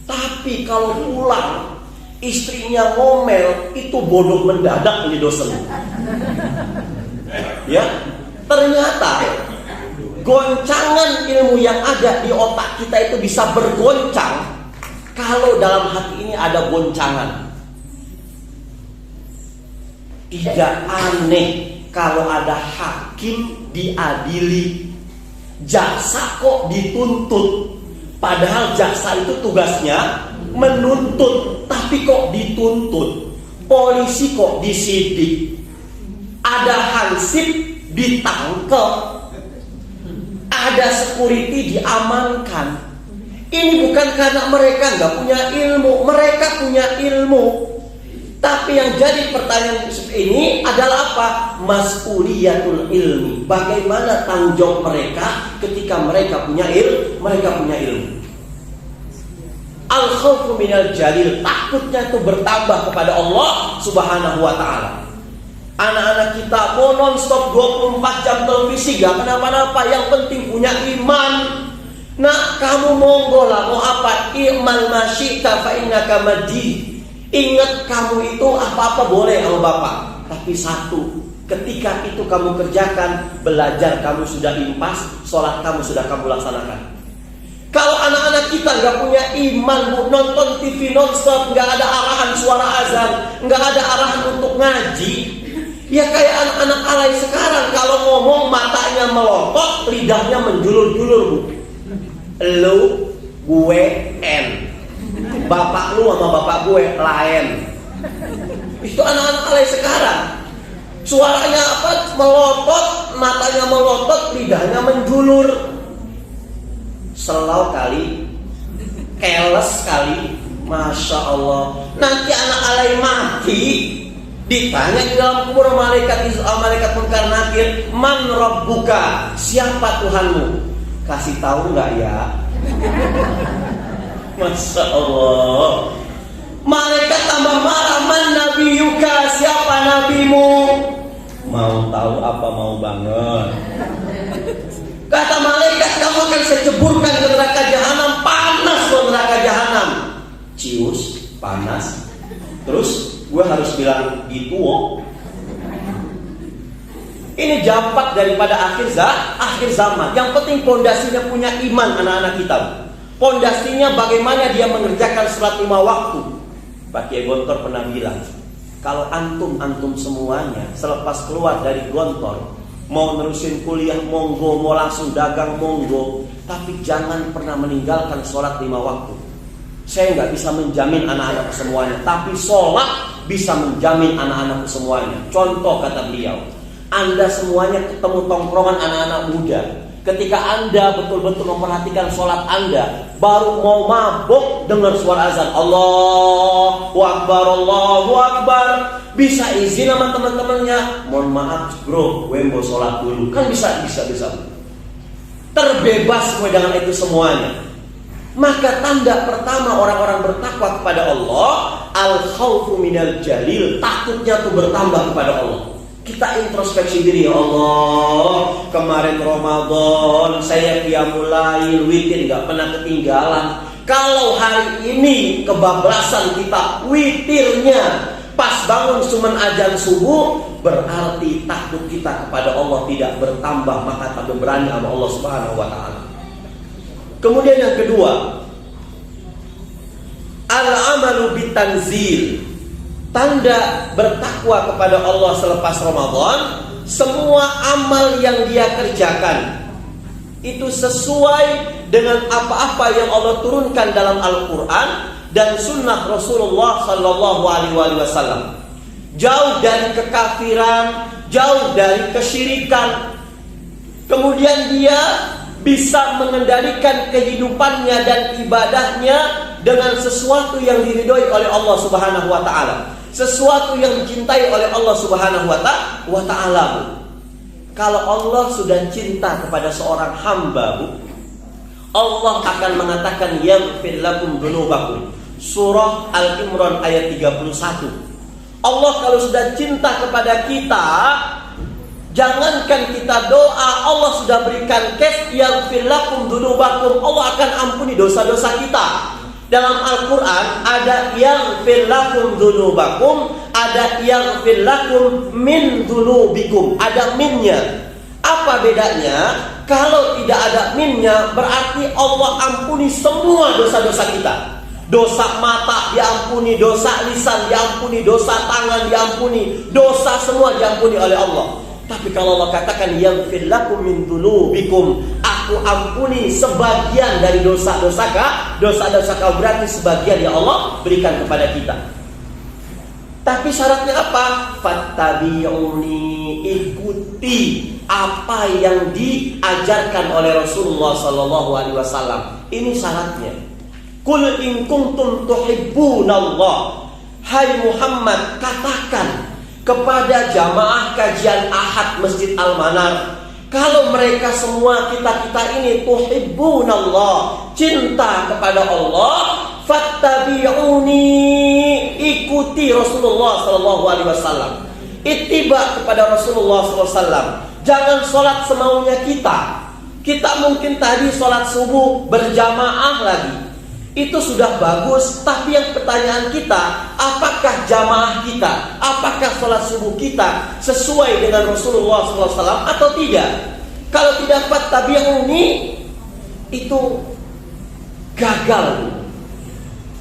Tapi kalau pulang istrinya ngomel, itu bodoh mendadak ini dosen. Ya, ternyata goncangan ilmu yang ada di otak kita itu bisa bergoncang kalau dalam hati ini ada goncangan. Tidak aneh kalau ada hakim diadili, jaksa kok dituntut. Padahal jaksa itu tugasnya menuntut, tapi kok dituntut. Polisi kok disidik. Ada hansip ditangkap. Ada security diamankan. Ini bukan karena mereka nggak punya ilmu, mereka punya ilmu. Tapi yang jadi pertanyaan ini adalah apa? Mas'uliyatul ilmi. Bagaimana tanggung jawab mereka ketika mereka punya ilmu? Mereka punya ilmu. Al-khawfu minal jalil, takutnya itu bertambah kepada Allah Subhanahu wa ta'ala. Anak-anak kita mau non-stop 24 jam televisi, gak kenapa-napa, yang penting punya iman. Nah, kamu monggo lah, mau apa? I'mal masyita fa innaka madhi. Ingat, kamu itu apa-apa boleh sama Bapak, tapi satu, ketika itu kamu kerjakan, belajar kamu sudah impas, sholat kamu sudah kamu laksanakan. Kalau anak-anak kita nggak punya iman, nonton TV nonstop, nggak ada arahan suara azan, nggak ada arahan untuk ngaji, ya kayak anak-anak alay sekarang. Kalau ngomong matanya melotot, lidahnya menjulur-julur, Bu. Lu, gue, N. Bapak lu sama bapak gue lain. Itu anak-anak alay sekarang. Suaranya apa? Melotot, matanya melotot, lidahnya menjulur. Selau kali, keles kali, Masya Allah. Nanti anak alay mati, ditanya di dalam kubur malaikat munkar nakir, man rabbuka, siapa Tuhanmu? Kasih tahu nggak ya? Masya Allah. Malaikat tambah marah, man nabiyuka, siapa nabimu? Mau tahu apa mau banget? Kata malaikat, kamu akan saya ceburkan ke neraka jahanam. Panas ke neraka jahanam. Cius, panas. Terus gue harus bilang gitu, oh. Ini jampak daripada akhir zaman. Yang penting pondasinya punya iman anak-anak kita. Pondasinya bagaimana dia mengerjakan sholat 5 waktu. Pak Kiai Gontor pernah bilang, kalau antum semuanya selepas keluar dari Gontor, mau nerusin kuliah monggo, mau langsung dagang monggo, tapi jangan pernah meninggalkan sholat 5 waktu. Saya nggak bisa menjamin anak-anak semuanya, tapi sholat bisa menjamin anak-anak semuanya. Contoh kata beliau, Anda semuanya ketemu tongkrongan anak-anak muda. Ketika Anda betul-betul memperhatikan sholat Anda, baru mau mabuk dengar suara azan, Allahu Akbar, Allahu Akbar, bisa izin sama teman-temannya, mohon maaf bro, gue mau sholat dulu. Kan bisa. Terbebas gue dengan itu semuanya. Maka tanda pertama orang-orang bertakwa kepada Allah, al-khawfu minal jalil, takutnya tuh bertambah kepada Allah. Kita introspeksi diri, ya Allah, kemarin Ramadan saya qiyamul lail, witir gak pernah ketinggalan. Kalau hari ini kebablasan kita witirnya pas bangun cuman azan subuh, berarti takut kita kepada Allah tidak bertambah, maka tak berani sama Allah Subhanahu wa ta'ala. Kemudian yang kedua, al-amalu bitanzil. Tanda bertakwa kepada Allah selepas Ramadan, semua amal yang dia kerjakan itu sesuai dengan apa-apa yang Allah turunkan dalam Al-Quran dan sunnah Rasulullah Sallallahu Alaihi Wasallam. Jauh dari kekafiran, jauh dari kesyirikan. Kemudian dia bisa mengendalikan kehidupannya dan ibadahnya dengan sesuatu yang diridhoi oleh Allah Subhanahu wa ta'ala, sesuatu yang dicintai oleh Allah Subhanahu wa ta'ala. Kalau Allah sudah cinta kepada seorang hamba, Allah akan mengatakan yaghfir lakum dzunubakum. Surah Al-Imran ayat 31. Allah kalau sudah cinta kepada kita, jangankan kita doa, Allah sudah berikan yaghfir lakum dzunubakum, Allah akan ampuni dosa-dosa kita. Dalam Al-Quran ada yaghfir lakum dzunubakum, ada yaghfir lakum min dzunubikum, ada minnya. Apa bedanya? Kalau tidak ada minnya, berarti Allah ampuni semua dosa-dosa kita. Dosa mata diampuni, dosa lisan diampuni, dosa tangan diampuni, dosa semua diampuni oleh Allah. Tapi kalau Allah katakan yaghfir lakum min dzunubikum, aku ampuni sebagian dari dosa-dosa kau, berarti sebagian ya Allah berikan kepada kita. Tapi syaratnya apa? Fattabi'uni, ikuti apa yang diajarkan oleh Rasulullah sallallahu alaihi wasallam. Ini syaratnya. Qul in kuntum tuhibbunallah. Hai Muhammad, katakan kepada jamaah kajian Ahad Masjid Al-Manar, kalau mereka semua kita ini tuhibbunallah, cinta kepada Allah, fattabi'uni, ikuti Rasulullah sallallahu alaihi wasallam. Ittiba kepada Rasulullah sallallahu alaihi wasallam. Jangan sholat semaunya kita. Kita mungkin tadi sholat subuh berjamaah lagi, itu sudah bagus. Tapi yang pertanyaan kita, apakah jamaah kita, apakah sholat subuh kita sesuai dengan Rasulullah SAW atau tidak? Kalau tidak, fattabi'uni, itu gagal.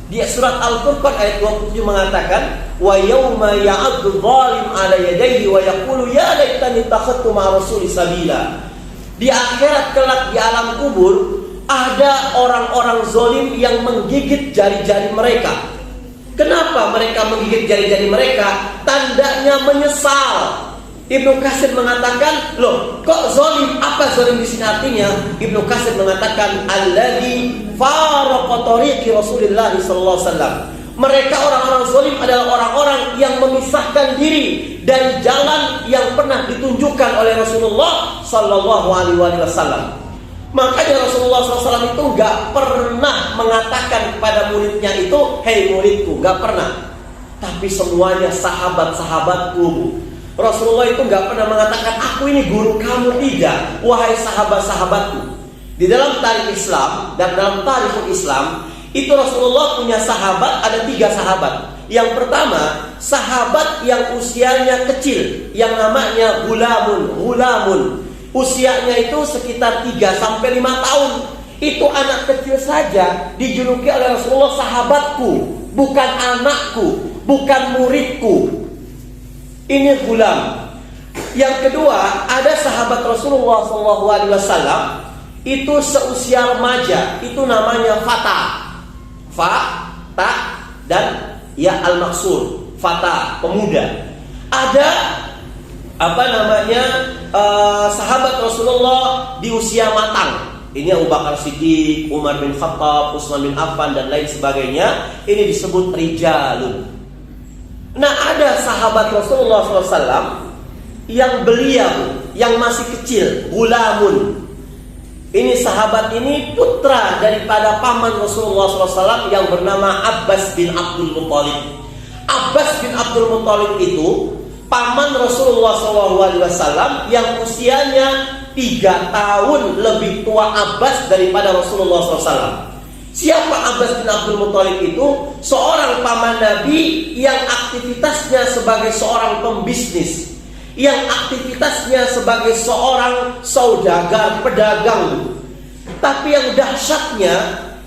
Di surat Al-Furqan ayat 27 mengatakan, wa yauma ya'addu zalim ala yadayhi wa yaqulu ya laitani takhadtu ma'a rasuli sabila. Di akhirat kelak di alam kubur ada orang-orang zalim yang menggigit jari-jari mereka. Kenapa mereka menggigit jari-jari mereka? Tandanya menyesal. Ibnu Katsir mengatakan, loh, kok zalim? Apa zalim di sini artinya? Ibnu Katsir mengatakan, alladzi faraqa tariqi Rasulillah sallallahu alaihi wasallam. Mereka orang-orang zalim adalah orang-orang yang memisahkan diri dari jalan yang pernah ditunjukkan oleh Rasulullah sallallahu alaihi wasallam. Makanya Rasulullah SAW itu gak pernah mengatakan kepada muridnya itu, hei muridku, gak pernah. Tapi semuanya sahabat-sahabatku. Rasulullah itu gak pernah mengatakan, aku ini guru kamu, tidak. Wahai sahabat-sahabatku. Di dalam tarikh Islam dan dalam tarikhul Islam, itu Rasulullah punya sahabat, ada 3 sahabat. Yang pertama, sahabat yang usianya kecil, yang namanya gulamun. Usianya itu sekitar 3-5 tahun. Itu anak kecil saja dijuluki oleh Rasulullah sahabatku, bukan anakku, bukan muridku. Ini gulam. Yang kedua, ada sahabat Rasulullah SAW, itu seusia remaja, itu namanya fata. Dan ya al-maksur, fata, pemuda. Ada sahabat Rasulullah di usia matang. Ini Abu Bakar Siddiq, Umar bin Khattab, Utsman bin Affan dan lain sebagainya. Ini disebut rijalun. Nah, ada sahabat Rasulullah SAW yang beliau yang masih kecil, gulamun. Ini sahabat ini putra daripada paman Rasulullah SAW yang bernama Abbas bin Abdul Muttalib. Abbas bin Abdul Muttalib itu paman Rasulullah SAW yang usianya 3 tahun lebih tua Abbas daripada Rasulullah SAW. Siapa Abbas bin Abdul Muttalib itu? Seorang paman Nabi yang aktivitasnya sebagai seorang pembisnis, yang aktivitasnya sebagai seorang saudagar, pedagang. Tapi yang dahsyatnya,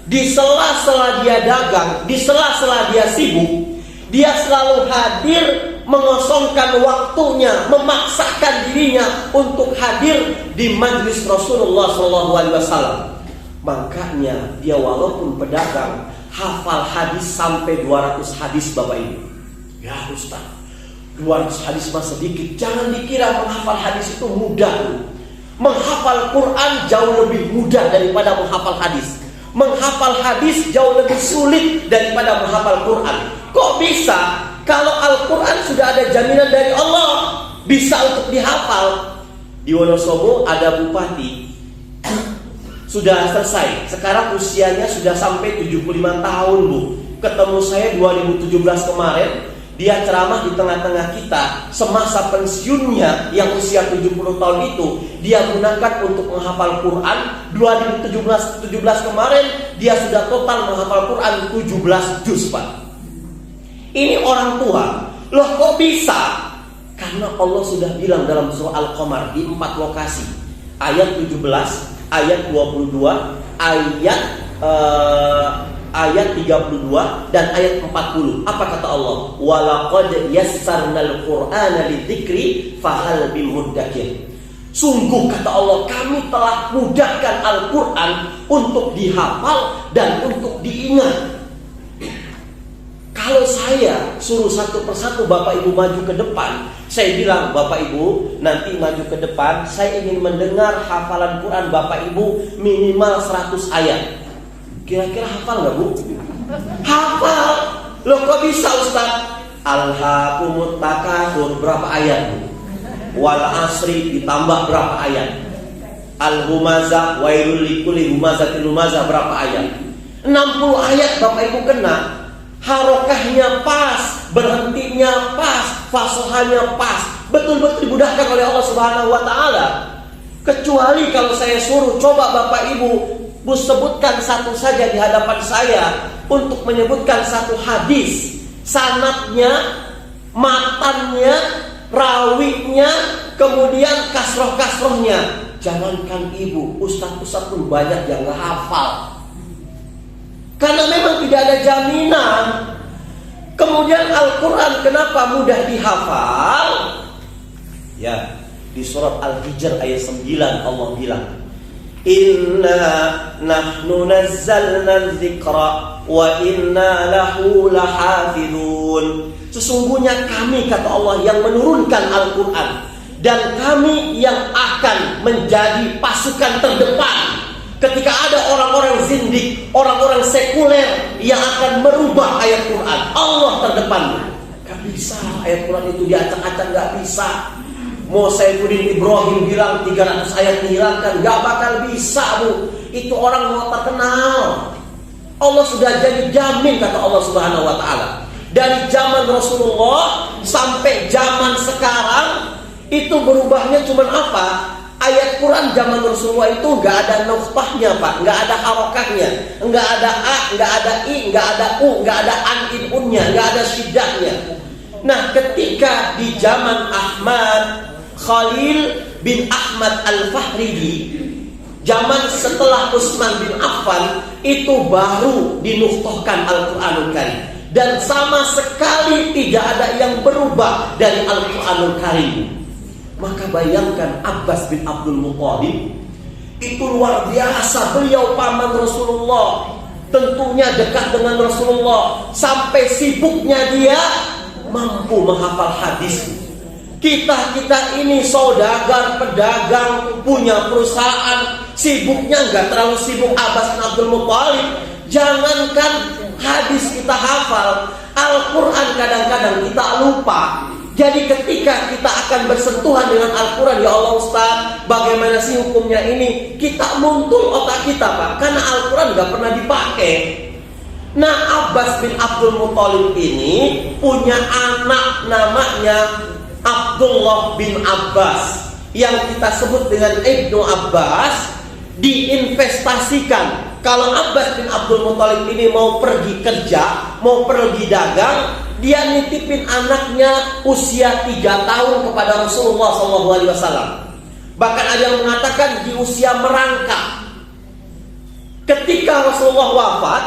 di sela-sela dia dagang, di sela-sela dia sibuk, dia selalu hadir, mengosongkan waktunya, memaksakan dirinya untuk hadir di majlis Rasulullah SAW. Makanya dia walaupun pedagang, hafal hadis sampai 200 hadis Bapak Ibu. Ya Ustaz, 200 hadis mah sedikit. Jangan dikira menghafal hadis itu mudah. Menghafal Quran jauh lebih mudah daripada menghafal hadis. Menghafal hadis jauh lebih sulit daripada menghafal Quran. Kok bisa? Kalau Al-Quran sudah ada jaminan dari Allah, bisa untuk dihafal. Di Wonosobo ada bupati, sudah selesai. Sekarang usianya sudah sampai 75 tahun Bu. Ketemu saya 2017 kemarin. dia ceramah di tengah-tengah kita. Semasa pensiunnya yang usia 70 tahun itu, dia gunakan untuk menghafal Quran. 2017 kemarin dia sudah total menghafal Quran 17 juz, Pak. Ini orang tua. Loh kok bisa? Karena Allah sudah bilang dalam surah Al-Qamar di 4 lokasi. Ayat 17, ayat 22, ayat 32 dan ayat 40. Apa kata Allah? Walaqad yassarnal Qur'ana lidzikri fahal min muddakir. Sungguh kata Allah, kami telah mudahkan Al-Qur'an untuk dihafal dan untuk diingat. Kalau saya suruh satu persatu Bapak Ibu maju ke depan, saya bilang, Bapak Ibu nanti maju ke depan, saya ingin mendengar hafalan Quran Bapak Ibu minimal 100 ayat. Kira-kira hafal nggak, Bu? Hafal. Loh kok bisa, Ustaz? Alhaakumut takatsur berapa ayat, Bu? Wal asri ditambah berapa ayat? Al-humazah wailul likulli humazatil lumazah berapa ayat? 60 ayat Bapak Ibu kena. Harokahnya pas, berhentinya pas, fasohanya pas, betul-betul dimudahkan oleh Allah Subhanahu wa taala. Kecuali kalau saya suruh coba Bapak Ibu sebutkan satu saja di hadapan saya untuk menyebutkan satu hadis, sanadnya, matannya, rawinya, kemudian kasroh-kasrohnya. Jangankan ibu, ustaz-ustaz pun banyak yang gak hafal. Karena memang tidak ada jaminan. Kemudian Al-Quran kenapa mudah dihafal? Ya, di surat Al-Hijr ayat 9 Allah bilang, Inna nahnu nazzalna dzikra wa inna lahu lahafidun. Sesungguhnya kami, kata Allah, yang menurunkan Al-Quran, dan kami yang akan menjadi pasukan terdepan ketika ada orang-orang zindik, orang-orang sekuler yang akan merubah ayat Quran. Allah terdepan. Gak bisa ayat Quran itu diacak-acak, gak bisa. Mau Saifuddin Ibrahim bilang 300 ayat dihilangkan, gak bakal bisa, Bu. Itu orang mau terkenal. Allah sudah jadi jamin, kata Allah Subhanahu wa taala. Dari zaman Rasulullah sampai zaman sekarang itu berubahnya cuma apa? Ayat Quran zaman Rasulullah itu nggak ada nuktahnya, Pak, nggak ada harokahnya, nggak ada a, nggak ada i, nggak ada u, nggak ada an inunnya, nggak ada syiddahnya. Nah, ketika di zaman Ahmad Khalil bin Ahmad Al-Fahridi, zaman setelah Utsman bin Affan, itu baru dinuktahkan Al-Quranul Karim, dan sama sekali tidak ada yang berubah dari Al-Quranul Karim. Maka bayangkan Abbas bin Abdul Muthalib, itu luar biasa, beliau paman Rasulullah, tentunya dekat dengan Rasulullah, sampai sibuknya dia mampu menghafal hadis. Kita ini saudagar, pedagang, punya perusahaan, sibuknya nggak terlalu sibuk Abbas bin Abdul Muthalib. Jangankan hadis kita hafal, Al-Quran kadang-kadang kita lupa. Jadi ketika kita akan bersentuhan dengan Al-Quran, ya Allah Ustaz, bagaimana sih hukumnya ini? Kita muntul otak kita, Pak, karena Al-Quran gak pernah dipakai. Nah, Abbas bin Abdul Muthalib ini punya anak namanya Abdullah bin Abbas, yang kita sebut dengan Ibnu Abbas. Diinvestasikan. Kalau Abbas bin Abdul Muthalib ini mau pergi kerja, mau pergi dagang, dia nitipin anaknya usia 3 tahun kepada Rasulullah SAW. Bahkan ada yang mengatakan di usia merangkak. Ketika Rasulullah wafat,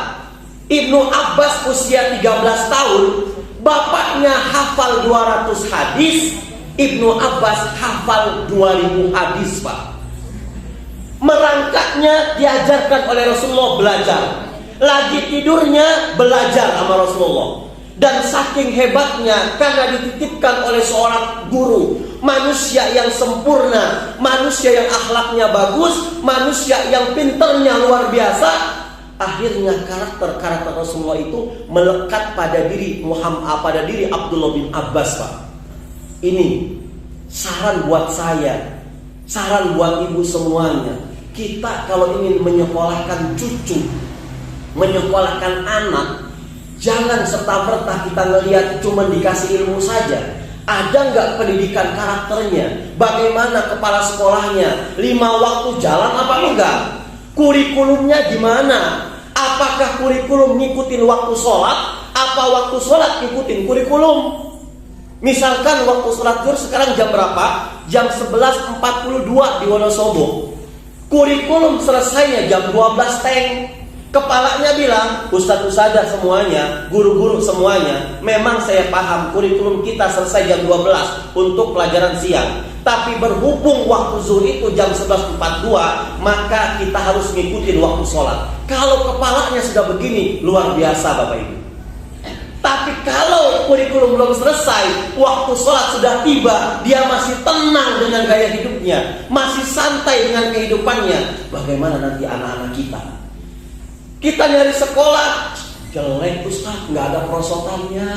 Ibnu Abbas usia 13 tahun, bapaknya hafal 200 hadis, Ibnu Abbas hafal 2000 hadis, Pak. Merangkaknya diajarkan oleh Rasulullah belajar, lagi tidurnya belajar sama Rasulullah. Dan saking hebatnya, karena dititipkan oleh seorang guru, manusia yang sempurna, manusia yang akhlaknya bagus, manusia yang pinternya luar biasa, akhirnya karakter Rasulullah itu melekat pada diri pada diri Abdullah bin Abbas, Pak. Ini saran buat saya, saran buat ibu semuanya. Kita kalau ingin menyekolahkan cucu, menyekolahkan anak, Jangan serta-merta kita ngelihat cuma dikasih ilmu saja. Ada nggak pendidikan karakternya? Bagaimana kepala sekolahnya? 5 waktu jalan apa enggak? Kurikulumnya gimana? Apakah kurikulum ngikutin waktu sholat? Apa waktu sholat ngikutin kurikulum? Misalkan waktu sholat zuhur sekarang jam berapa? Jam 11.42 di Wonosobo. Kurikulum selesainya jam 12 teng. Kepalanya bilang, ustadz-ustadzah semuanya, guru-guru semuanya, memang saya paham kurikulum kita selesai jam 12 untuk pelajaran siang. Tapi berhubung waktu zuhur itu jam 11.42, maka kita harus ngikutin waktu sholat. Kalau kepalanya sudah begini, luar biasa Bapak Ibu. Tapi kalau kurikulum belum selesai, waktu sholat sudah tiba, dia masih tenang dengan gaya hidupnya, masih santai dengan kehidupannya, bagaimana nanti anak-anak kita? Kita nyari sekolah, jelek Ustaz, nggak ada perosotannya.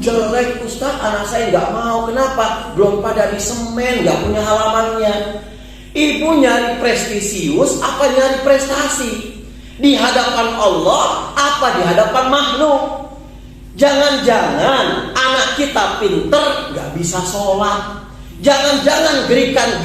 Jelek Ustaz, anak saya nggak mau. Kenapa? Belum pada di semen, nggak punya halamannya. Ibu nyari prestisius, apa nyari prestasi? Di hadapan Allah, apa di hadapan makhluk? Jangan-jangan anak kita pinter, nggak bisa sholat. Jangan-jangan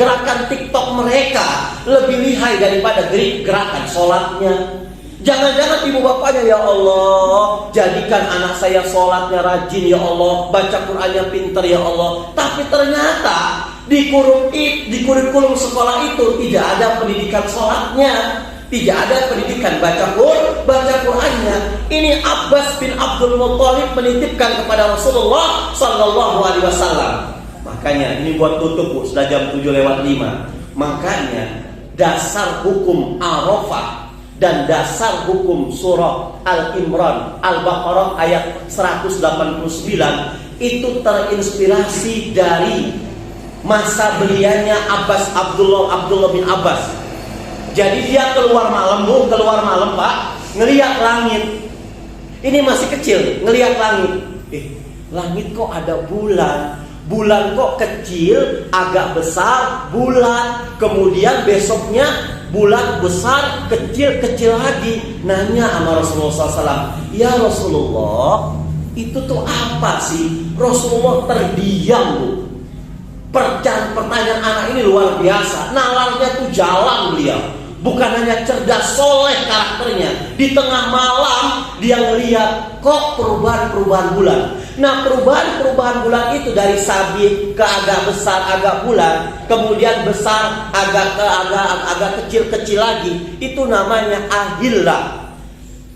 gerakan TikTok mereka lebih lihai daripada gerakan sholatnya. Jangan-jangan ibu bapaknya, ya Allah, jadikan anak saya sholatnya rajin ya Allah, baca Qur'annya pinter ya Allah. Tapi ternyata di kurikulum sekolah itu tidak ada pendidikan sholatnya, tidak ada pendidikan baca Qur'annya. Ini Abbas bin Abdul Muttalib menitipkan kepada Rasulullah Sallallahu Alaihi Wasallam. Makanya ini buat tutup Bu, sudah jam 7:05. Makanya dasar hukum Arafah dan dasar hukum surah Al-Imran Al-Baqarah ayat 189 itu terinspirasi dari masa belianya Abdullah bin Abbas. Jadi dia keluar malam Pak, ngelihat langit. Ini masih kecil, ngelihat langit. Langit kok ada bulan? Bulan kok kecil, agak besar, bulan. Kemudian besoknya bulan besar, kecil lagi. Nanya sama Rasulullah SAW, ya Rasulullah, itu tuh apa sih? Rasulullah terdiam Bu. Pertanyaan anak ini luar biasa. Nalarnya tuh jalan beliau. Bukan hanya cerdas, soleh karakternya. Di tengah malam dia ngelihat kok perubahan bulan. Nah, perubahan bulan itu dari sabit ke agak besar, agak bulan, kemudian besar, agak kecil lagi. Itu namanya ahillah.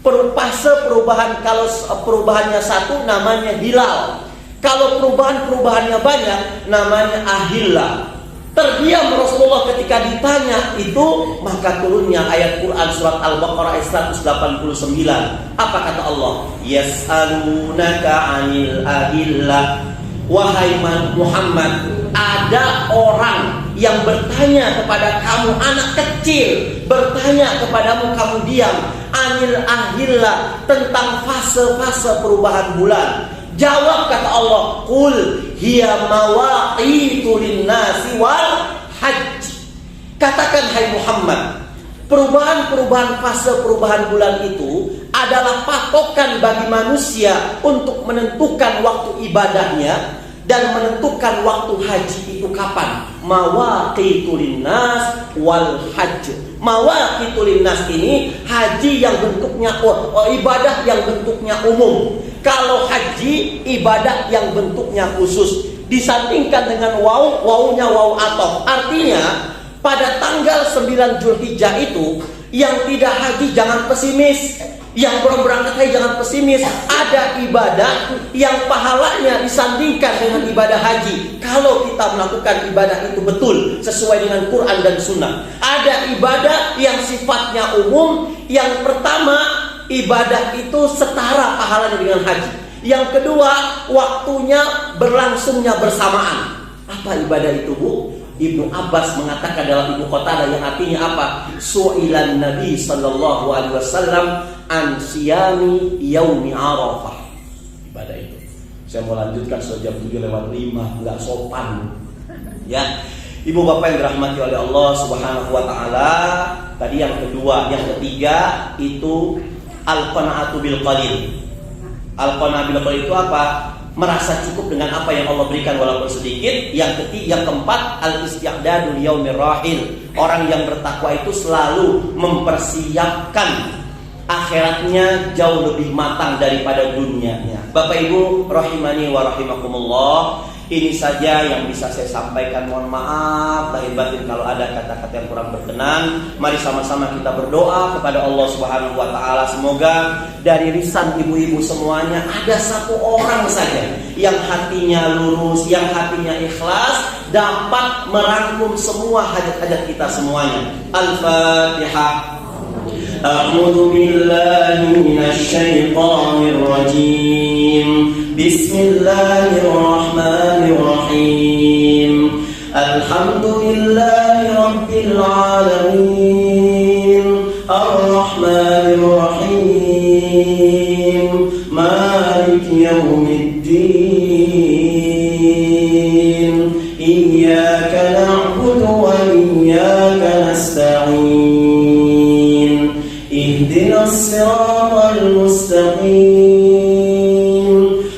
Fase perubahan, kalau perubahannya satu namanya hilal. Kalau perubahannya banyak namanya ahillah. Terdiam Rasulullah ketika ditanya itu, maka turunnya ayat Quran surat Al-Baqarah ayat 189. Apa kata Allah? Yas'alunaka 'anil ahillah. Wahai Muhammad, ada orang yang bertanya kepada kamu, anak kecil bertanya kepadamu, kamu diam. 'Anil ahillah, tentang fase-fase perubahan bulan. Jawab kata Allah, qul hiya mawaqitu lin-nasi wal hajj. Katakan hai Muhammad, perubahan fase perubahan bulan itu adalah patokan bagi manusia untuk menentukan waktu ibadahnya dan menentukan waktu haji itu kapan. Mawaqitu lin-nas wal hajj. Mawaqitu lin-nas ini haji yang bentuknya ibadah yang bentuknya umum. Kalau haji ibadah yang bentuknya khusus. Disandingkan dengan wawunya waw atof. Artinya pada tanggal 9 Zulhijjah itu yang tidak haji jangan pesimis, yang belum berangkat haji jangan pesimis. Ada ibadah yang pahalanya disandingkan dengan ibadah haji kalau kita melakukan ibadah itu betul sesuai dengan Quran dan Sunnah. Ada ibadah yang sifatnya umum. Yang pertama, ibadah itu setara pahalanya dengan haji. Yang kedua, waktunya berlangsungnya bersamaan. Apa ibadah itu Bu? Ibnu Abbas mengatakan dalam Ibnu Qatadah yang artinya apa? Su'ilan Nabi sallallahu alaihi wasallam an siyami yaumi Arafah. Ibadah itu. Saya mau lanjutkan sudah jam 7:05, enggak sopan. Ya. Ibu bapak yang dirahmati oleh Allah Subhanahu wa taala, tadi yang kedua, yang ketiga itu al-qanaatu bil qalil. Al-qana'a bil qalil itu apa? Merasa cukup dengan apa yang Allah berikan walaupun sedikit. Yang keempat, al-isti'dadu liyaumir rahil. Orang yang bertakwa itu selalu mempersiapkan akhiratnya jauh lebih matang daripada dunianya. Bapak Ibu rahimani wa rahimakumullah, ini saja yang bisa saya sampaikan. Mohon maaf lahir batin kalau ada kata-kata yang kurang berkenan. Mari sama-sama kita berdoa kepada Allah Subhanahu wa taala, semoga dari lisan ibu-ibu semuanya ada satu orang saja yang hatinya lurus, yang hatinya ikhlas, dapat merangkum semua hajat-hajat kita semuanya. Al-Fatihah. A'udzu billahi minasy syaithanir rajim. Bismillahirrahmanirrahim. Alhamdulillahi rabbil alamin. Ar-Rahmanir Rahim. Maliki yaumiddin. Iyyaka na'budu wa iyyaka nasta'in. Ihdinas siratal mustaqim.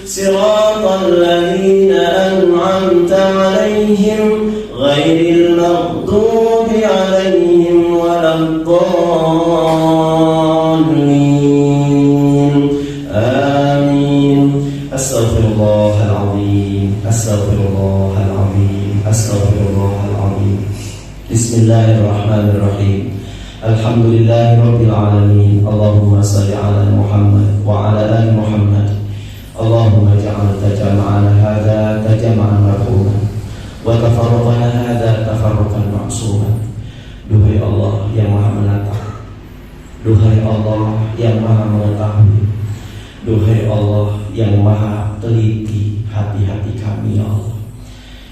Siratal ladzina an'amta 'alaihim ghairil maghdubi 'alaihim waladdallin. Amin. Astaghfirullahaladzim. Astaghfirullahaladzim. Astaghfirullahaladzim. Bismillahirrahmanirrahim. Alhamdulillahi rabbil alamin. Allahumma salli ala Muhammad wa ala ali Muhammad. Allahumma ja'al tajama'ana hadha tajama'an marhuman wa tafarruqana hadha tafarruqan ma'suman. Duhai Allah yang maha menatap, duhai Allah yang maha mengetahui, duhai Allah yang maha teliti hati-hati kami ya Allah.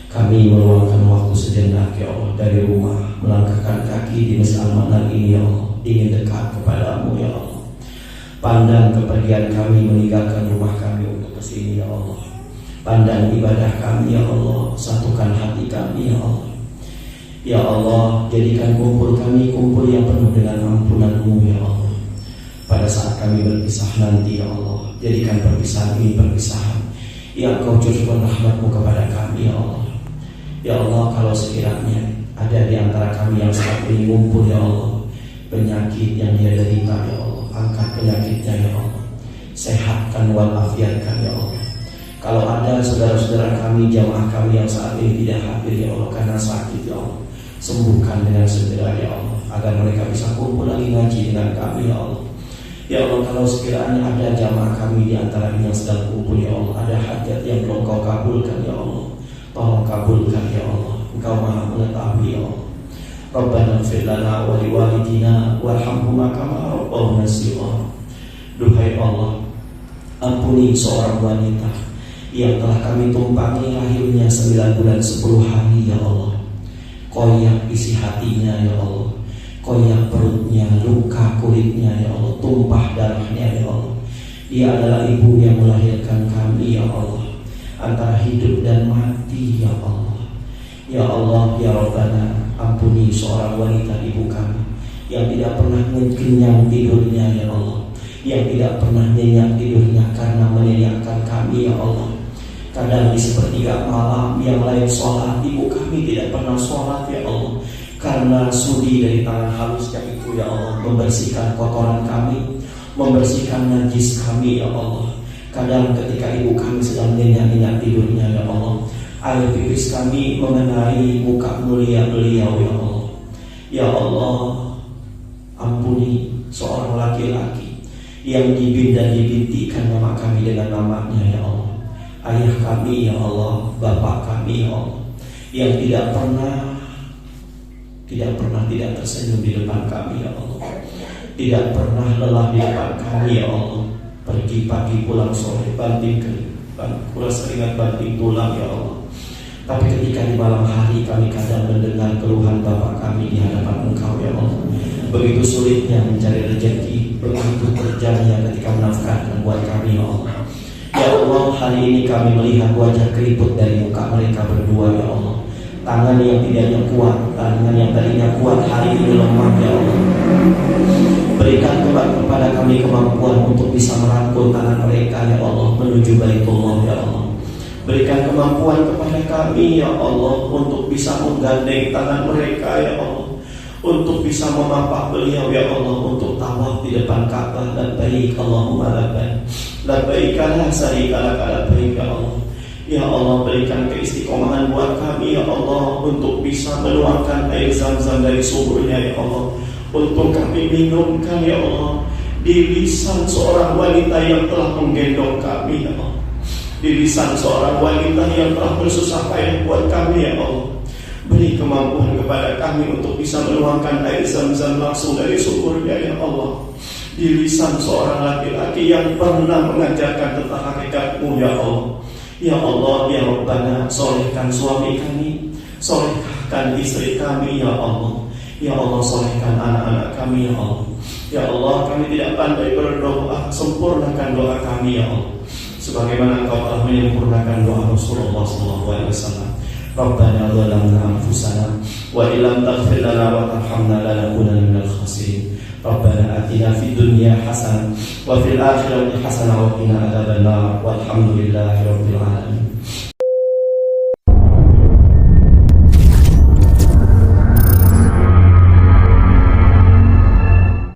Kami meluangkan waktu sejenak ya Allah dari rumah, melangkahkan kaki di masjid Al-Manar ini ya Allah, ingin dekat kepadamu ya Allah. Pandang kepergian kami meninggalkan rumah kami untuk kesini ya Allah. Pandang ibadah kami ya Allah, satukan hati kami ya Allah. Ya Allah, jadikan kumpul kami kumpul yang penuh dengan ampunan-Mu ya Allah. Pada saat kami berpisah nanti ya Allah, jadikan perpisahan ini perpisahan yang Kau curahkan rahmat-Mu kepada kami ya Allah. Ya Allah, kalau sekiranya ada di antara kami yang saat ini ngumpul ya Allah, penyakit yang dia derita ya Allah, angkat penyakitnya ya Allah, sehatkan walafiatkan ya Allah. Kalau ada saudara-saudara kami, jamaah kami yang saat ini tidak hadir ya Allah karena sakit ya Allah, sembuhkan dengan segera ya Allah, agar mereka bisa kumpul lagi ngaji dengan kami ya Allah. Ya Allah, kalau sekiranya ada jamaah kami di antara ini yang sedang kumpul ya Allah, ada hajat yang belum Kau kabulkan ya Allah, tolong kabulkan ya Allah. Engkau maha mengetahui ya Allah. Rabbana ighfir lana wa liwalidina warhamhuma kama rabbawna shighara. Duhai Allah, ampuni seorang wanita yang telah kami tumpangi lahirnya 9 bulan 10 hari ya Allah. Koyak isi hatinya ya Allah, koyak perutnya, luka kulitnya ya Allah, tumpah darahnya ya Allah. Dia adalah ibu yang melahirkan kami ya Allah, antara hidup dan mati ya Allah. Ya Allah, ya Rabbana, ampuni seorang wanita ibu kami yang tidak pernah kenyang tidurnya ya Allah, yang tidak pernah nyenyak tidurnya karena menyenyakkan kami ya Allah. Kadang di sepertiga malam yang lain sholat, ibu kami tidak pernah sholat ya Allah, karena sudi dari tangan halusnya itu ya Allah, membersihkan kotoran kami, membersihkan najis kami ya Allah. Kadang ketika ibu kami sedang nyenyak-nyenyak tidurnya ya Allah, air pipis kami mengenai muka mulia beliau ya Allah. Ya Allah, ampuni seorang laki-laki yang dibin dan dibintikan nama kami dengan namanya ya Allah. Ayah kami ya Allah, bapak kami ya Allah, yang tidak pernah tidak tersenyum di depan kami ya Allah, tidak pernah lelah di depan kami ya Allah. Pergi pagi pulang sore, banting kuras keringat banting tulang ya Allah. Tapi ketika di malam hari kami kadang mendengar keluhan bapak kami di hadapan Engkau ya Allah. Begitu sulitnya mencari rezeki, begitu kerjanya ketika menafkahkan buat kami ya Allah. Ya Allah, hari ini kami melihat wajah keriput dari muka mereka berdua ya Allah. Tangan yang tidaknya kuat, tangan yang tadinya kuat hari ini lemah ya Allah. Berikan kepada kami kemampuan untuk bisa merangkul tangan mereka ya Allah menuju Baitullah ya Allah. Berikan kemampuan kepada kami ya Allah untuk bisa menggandeng tangan mereka ya Allah, untuk bisa memapak beliau ya Allah untuk tawaf di depan Ka'bah. Labbaik Allahumma labbaik la syarika lak labbaik ya Allah. Ya Allah, berikan keistiqomahan buat kami ya Allah untuk bisa menuangkan air Zam-Zam dari suburnya ya Allah, untuk kami minumkan ya Allah di lisan seorang wanita yang telah menggendong kami ya Allah, di lisan seorang wanita yang telah bersusah payah buat kami ya Allah. Beri kemampuan kepada kami untuk bisa menuangkan air Zam-Zam langsung dari suburnya ya Allah, di lisan seorang laki-laki yang pernah mengajarkan tentang hakikatmu ya Allah. Ya Allah, ya Rabbana, solehkan suami kami, solehkan istri kami ya Allah. Ya Allah, solehkan anak-anak kami ya Allah. Ya Allah, kami tidak pandai berdoa, sempurnakan doa kami ya Allah, sebagaimana Engkau telah menyempurnakan doa Rasulullah SAW. Rabbana zalamna anfusana wa illam taghfir lana wa tarhamna lanakunanna minal khasirin. Rabbana atina fid dunya hasanah wa fil akhirati hasanah wa qina adzabannar. Walhamdulillahi rabbil alamin.